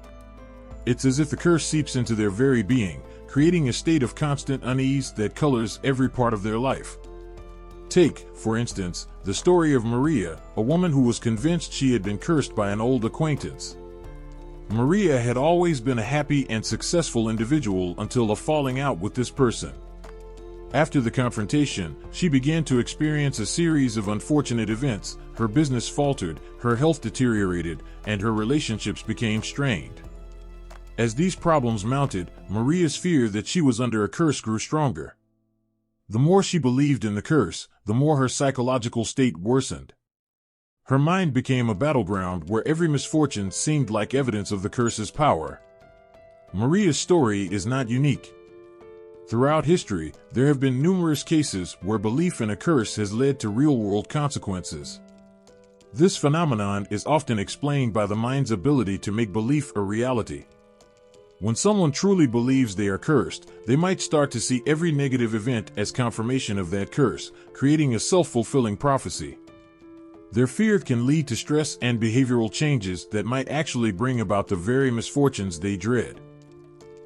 It's as if the curse seeps into their very being, creating a state of constant unease that colors every part of their life. Take, for instance, the story of Maria, a woman who was convinced she had been cursed by an old acquaintance. Maria had always been a happy and successful individual until a falling out with this person. After the confrontation, she began to experience a series of unfortunate events. Her business faltered, her health deteriorated, and her relationships became strained. As these problems mounted, Maria's fear that she was under a curse grew stronger. The more she believed in the curse, the more her psychological state worsened. Her mind became a battleground where every misfortune seemed like evidence of the curse's power. Maria's story is not unique. Throughout history, there have been numerous cases where belief in a curse has led to real-world consequences. This phenomenon is often explained by the mind's ability to make belief a reality. When someone truly believes they are cursed, they might start to see every negative event as confirmation of that curse, creating a self-fulfilling prophecy. Their fear can lead to stress and behavioral changes that might actually bring about the very misfortunes they dread.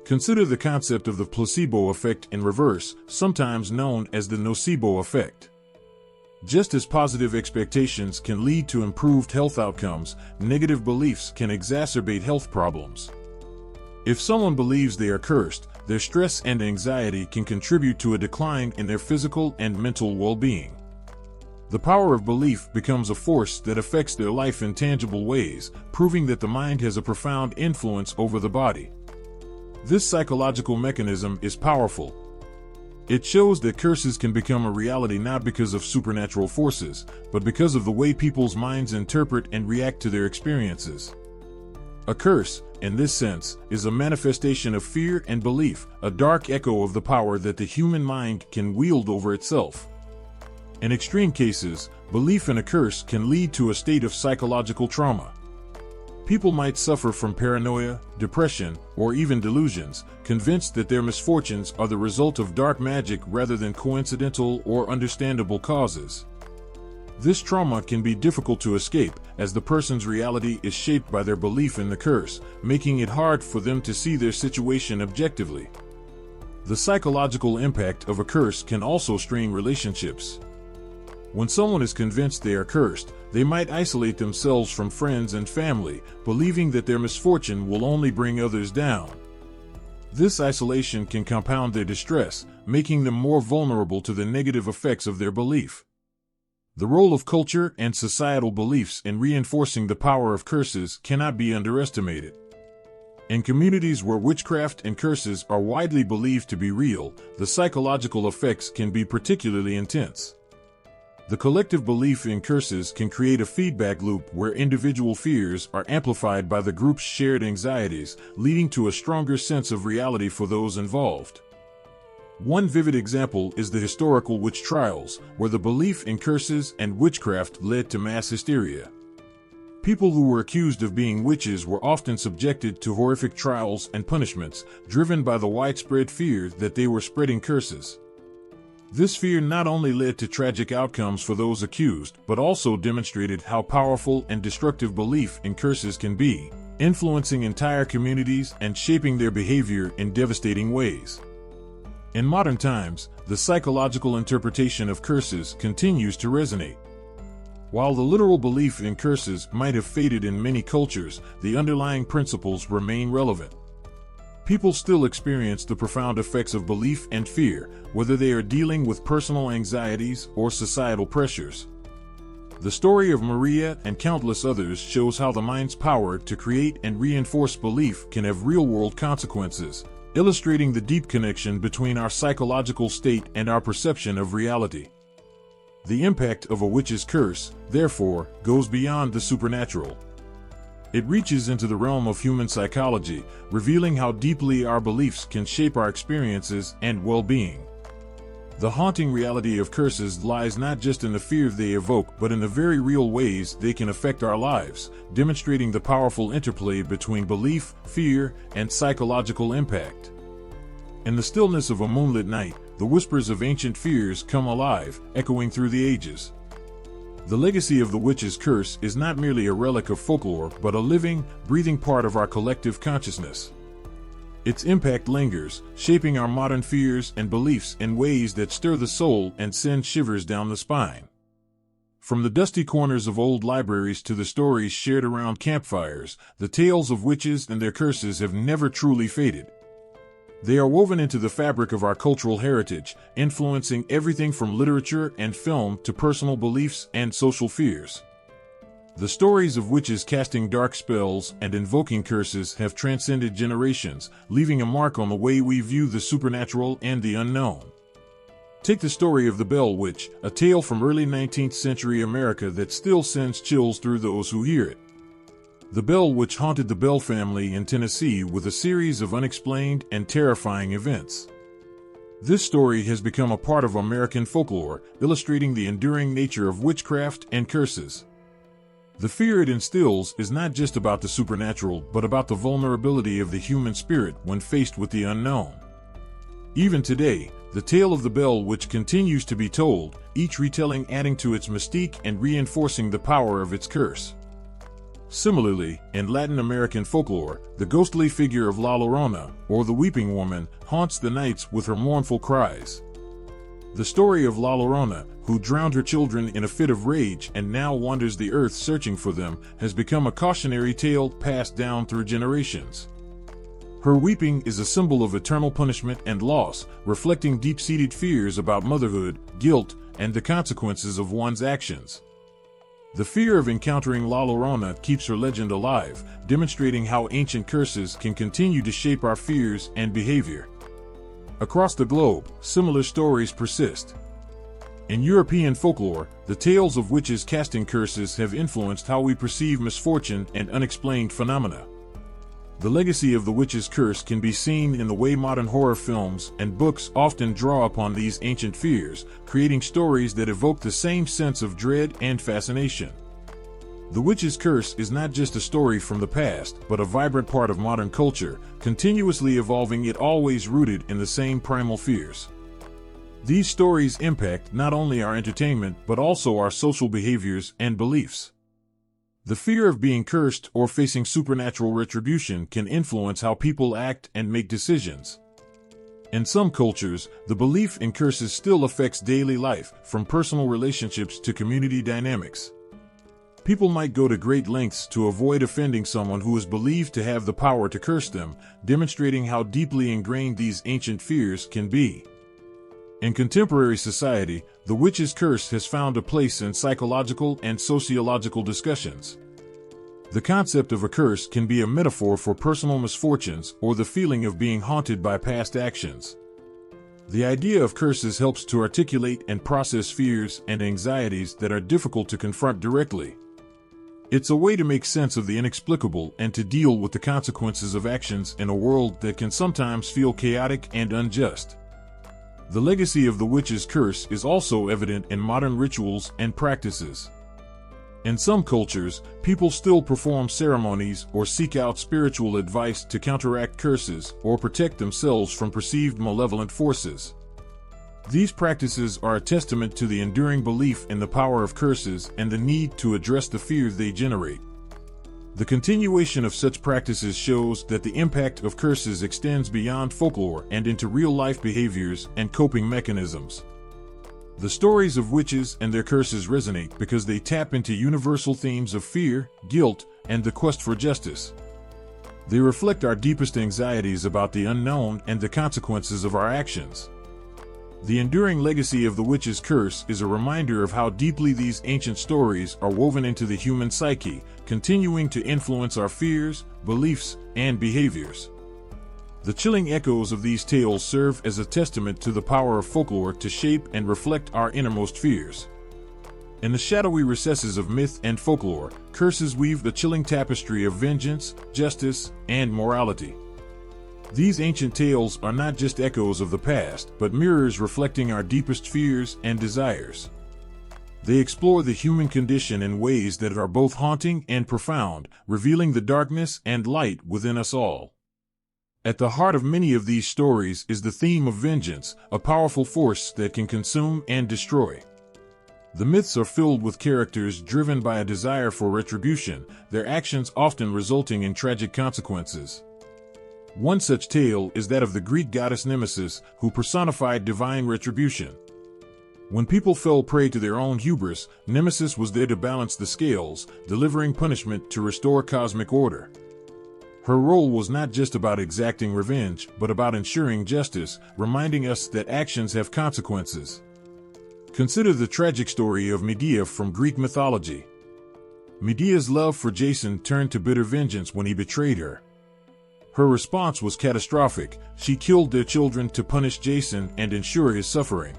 Consider the concept of the placebo effect in reverse, sometimes known as the nocebo effect. Just as positive expectations can lead to improved health outcomes, negative beliefs can exacerbate health problems. If someone believes they are cursed, their stress and anxiety can contribute to a decline in their physical and mental well-being. The power of belief becomes a force that affects their life in tangible ways, proving that the mind has a profound influence over the body. This psychological mechanism is powerful. It shows that curses can become a reality not because of supernatural forces, but because of the way people's minds interpret and react to their experiences. A curse, in this sense, is a manifestation of fear and belief, a dark echo of the power that the human mind can wield over itself. In extreme cases, belief in a curse can lead to a state of psychological trauma. People might suffer from paranoia, depression, or even delusions, convinced that their misfortunes are the result of dark magic rather than coincidental or understandable causes. This trauma can be difficult to escape, as the person's reality is shaped by their belief in the curse, making it hard for them to see their situation objectively. The psychological impact of a curse can also strain relationships. When someone is convinced they are cursed, they might isolate themselves from friends and family, believing that their misfortune will only bring others down. This isolation can compound their distress, making them more vulnerable to the negative effects of their belief. The role of culture and societal beliefs in reinforcing the power of curses cannot be underestimated. In communities where witchcraft and curses are widely believed to be real, the psychological effects can be particularly intense. The collective belief in curses can create a feedback loop where individual fears are amplified by the group's shared anxieties, leading to a stronger sense of reality for those involved. One vivid example is the historical witch trials, where the belief in curses and witchcraft led to mass hysteria. People who were accused of being witches were often subjected to horrific trials and punishments, driven by the widespread fear that they were spreading curses. This fear not only led to tragic outcomes for those accused, but also demonstrated how powerful and destructive belief in curses can be, influencing entire communities and shaping their behavior in devastating ways. In modern times, the psychological interpretation of curses continues to resonate. While the literal belief in curses might have faded in many cultures, the underlying principles remain relevant. People still experience the profound effects of belief and fear, whether they are dealing with personal anxieties or societal pressures. The story of Maria and countless others shows how the mind's power to create and reinforce belief can have real-world consequences, illustrating the deep connection between our psychological state and our perception of reality. The impact of a witch's curse, therefore, goes beyond the supernatural. It reaches into the realm of human psychology, revealing how deeply our beliefs can shape our experiences and well-being. The haunting reality of curses lies not just in the fear they evoke, but in the very real ways they can affect our lives, demonstrating the powerful interplay between belief, fear, and psychological impact. In the stillness of a moonlit night, the whispers of ancient fears come alive, echoing through the ages. The legacy of the witch's curse is not merely a relic of folklore, but a living, breathing part of our collective consciousness. Its impact lingers, shaping our modern fears and beliefs in ways that stir the soul and send shivers down the spine. From the dusty corners of old libraries to the stories shared around campfires, the tales of witches and their curses have never truly faded. They are woven into the fabric of our cultural heritage, influencing everything from literature and film to personal beliefs and social fears. The stories of witches casting dark spells and invoking curses have transcended generations, leaving a mark on the way we view the supernatural and the unknown. Take the story of the Bell Witch, a tale from early 19th century America that still sends chills through those who hear it. The Bell Witch haunted the Bell family in Tennessee with a series of unexplained and terrifying events. This story has become a part of American folklore, illustrating the enduring nature of witchcraft and curses. The fear it instills is not just about the supernatural, but about the vulnerability of the human spirit when faced with the unknown. Even today, the tale of the Bell Witch continues to be told, each retelling adding to its mystique and reinforcing the power of its curse. Similarly, in Latin American folklore, the ghostly figure of La Llorona, or the Weeping Woman, haunts the nights with her mournful cries. The story of La Llorona, who drowned her children in a fit of rage and now wanders the earth searching for them, has become a cautionary tale passed down through generations. Her weeping is a symbol of eternal punishment and loss, reflecting deep-seated fears about motherhood, guilt, and the consequences of one's actions. The fear of encountering La Llorona keeps her legend alive, demonstrating how ancient curses can continue to shape our fears and behavior. Across the globe, similar stories persist. In European folklore, the tales of witches casting curses have influenced how we perceive misfortune and unexplained phenomena. The legacy of the witch's curse can be seen in the way modern horror films and books often draw upon these ancient fears, creating stories that evoke the same sense of dread and fascination. The witch's curse is not just a story from the past, but a vibrant part of modern culture, continuously evolving yet always rooted in the same primal fears. These stories impact not only our entertainment but also our social behaviors and beliefs. The fear of being cursed or facing supernatural retribution can influence how people act and make decisions. In some cultures, the belief in curses still affects daily life, from personal relationships to community dynamics. People might go to great lengths to avoid offending someone who is believed to have the power to curse them, demonstrating how deeply ingrained these ancient fears can be. In contemporary society, the witch's curse has found a place in psychological and sociological discussions. The concept of a curse can be a metaphor for personal misfortunes or the feeling of being haunted by past actions. The idea of curses helps to articulate and process fears and anxieties that are difficult to confront directly. It's a way to make sense of the inexplicable and to deal with the consequences of actions in a world that can sometimes feel chaotic and unjust. The legacy of the witch's curse is also evident in modern rituals and practices. In some cultures, people still perform ceremonies or seek out spiritual advice to counteract curses or protect themselves from perceived malevolent forces. These practices are a testament to the enduring belief in the power of curses and the need to address the fears they generate. The continuation of such practices shows that the impact of curses extends beyond folklore and into real-life behaviors and coping mechanisms. The stories of witches and their curses resonate because they tap into universal themes of fear, guilt, and the quest for justice. They reflect our deepest anxieties about the unknown and the consequences of our actions. The enduring legacy of the witch's curse is a reminder of how deeply these ancient stories are woven into the human psyche, continuing to influence our fears, beliefs, and behaviors. The chilling echoes of these tales serve as a testament to the power of folklore to shape and reflect our innermost fears. In the shadowy recesses of myth and folklore, curses weave the chilling tapestry of vengeance, justice, and morality. These ancient tales are not just echoes of the past, but mirrors reflecting our deepest fears and desires. They explore the human condition in ways that are both haunting and profound, revealing the darkness and light within us all. At the heart of many of these stories is the theme of vengeance, a powerful force that can consume and destroy. The myths are filled with characters driven by a desire for retribution, their actions often resulting in tragic consequences. One such tale is that of the Greek goddess Nemesis, who personified divine retribution. When people fell prey to their own hubris, Nemesis was there to balance the scales, delivering punishment to restore cosmic order. Her role was not just about exacting revenge, but about ensuring justice, reminding us that actions have consequences. Consider the tragic story of Medea from Greek mythology. Medea's love for Jason turned to bitter vengeance when he betrayed her. Her response was catastrophic. She killed their children to punish Jason and ensure his suffering.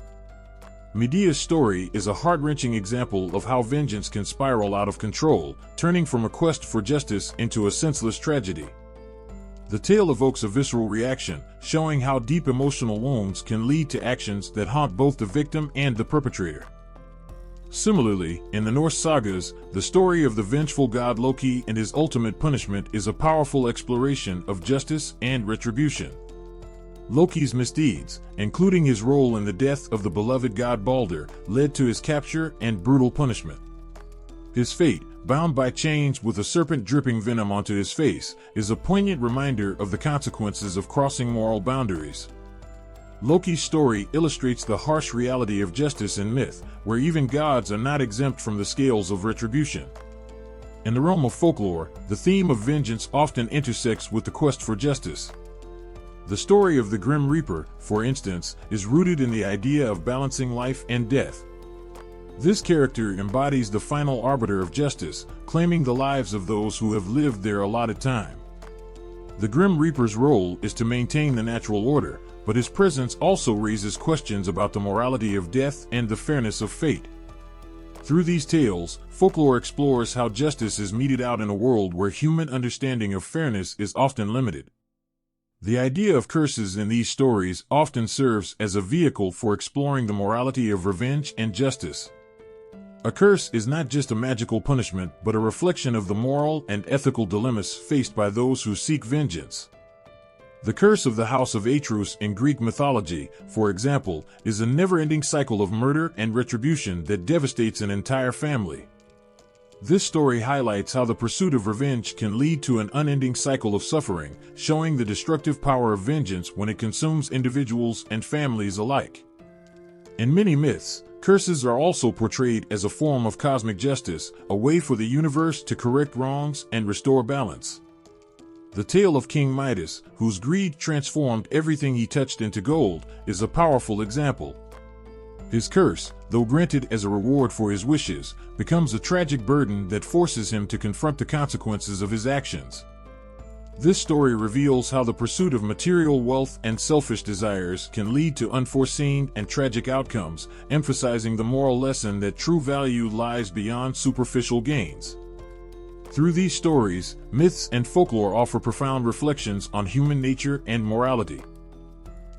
Medea's story is a heart-wrenching example of how vengeance can spiral out of control, turning from a quest for justice into a senseless tragedy. The tale evokes a visceral reaction, showing how deep emotional wounds can lead to actions that haunt both the victim and the perpetrator. Similarly, in the Norse sagas, the story of the vengeful god Loki and his ultimate punishment is a powerful exploration of justice and retribution. Loki's misdeeds, including his role in the death of the beloved god Balder, led to his capture and brutal punishment. His fate, bound by chains with a serpent dripping venom onto his face, is a poignant reminder of the consequences of crossing moral boundaries. Loki's story illustrates the harsh reality of justice in myth, where even gods are not exempt from the scales of retribution. In the realm of folklore, the theme of vengeance often intersects with the quest for justice. The story of the Grim Reaper, for instance, is rooted in the idea of balancing life and death. This character embodies the final arbiter of justice, claiming the lives of those who have lived their allotted time. The Grim Reaper's role is to maintain the natural order, but his presence also raises questions about the morality of death and the fairness of fate. Through these tales, folklore explores how justice is meted out in a world where human understanding of fairness is often limited. The idea of curses in these stories often serves as a vehicle for exploring the morality of revenge and justice. A curse is not just a magical punishment, but a reflection of the moral and ethical dilemmas faced by those who seek vengeance. The curse of the House of Atreus in Greek mythology, for example, is a never-ending cycle of murder and retribution that devastates an entire family. This story highlights how the pursuit of revenge can lead to an unending cycle of suffering, showing the destructive power of vengeance when it consumes individuals and families alike. In many myths, curses are also portrayed as a form of cosmic justice, a way for the universe to correct wrongs and restore balance. The tale of King Midas, whose greed transformed everything he touched into gold, is a powerful example. His curse, though granted as a reward for his wishes, becomes a tragic burden that forces him to confront the consequences of his actions. This story reveals how the pursuit of material wealth and selfish desires can lead to unforeseen and tragic outcomes, emphasizing the moral lesson that true value lies beyond superficial gains. Through these stories, myths and folklore offer profound reflections on human nature and morality.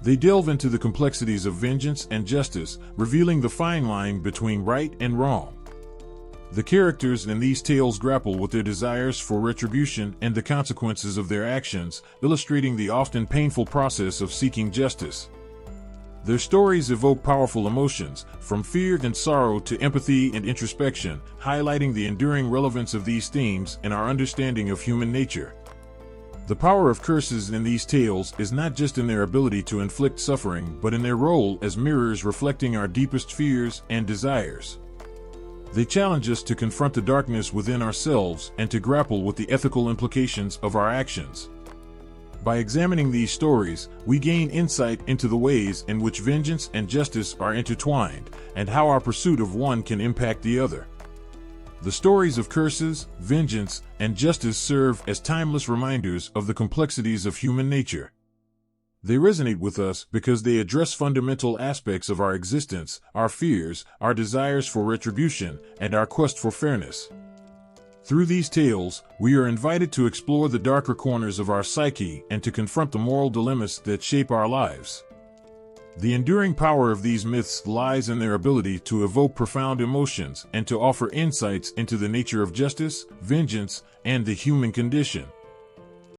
They delve into the complexities of vengeance and justice, revealing the fine line between right and wrong. The characters in these tales grapple with their desires for retribution and the consequences of their actions, illustrating the often painful process of seeking justice. Their stories evoke powerful emotions, from fear and sorrow to empathy and introspection, highlighting the enduring relevance of these themes in our understanding of human nature. The power of curses in these tales is not just in their ability to inflict suffering, but in their role as mirrors reflecting our deepest fears and desires. They challenge us to confront the darkness within ourselves and to grapple with the ethical implications of our actions. By examining these stories, we gain insight into the ways in which vengeance and justice are intertwined, and how our pursuit of one can impact the other. The stories of curses, vengeance, and justice serve as timeless reminders of the complexities of human nature. They resonate with us because they address fundamental aspects of our existence, our fears, our desires for retribution, and our quest for fairness. Through these tales, we are invited to explore the darker corners of our psyche and to confront the moral dilemmas that shape our lives. The enduring power of these myths lies in their ability to evoke profound emotions and to offer insights into the nature of justice, vengeance, and the human condition.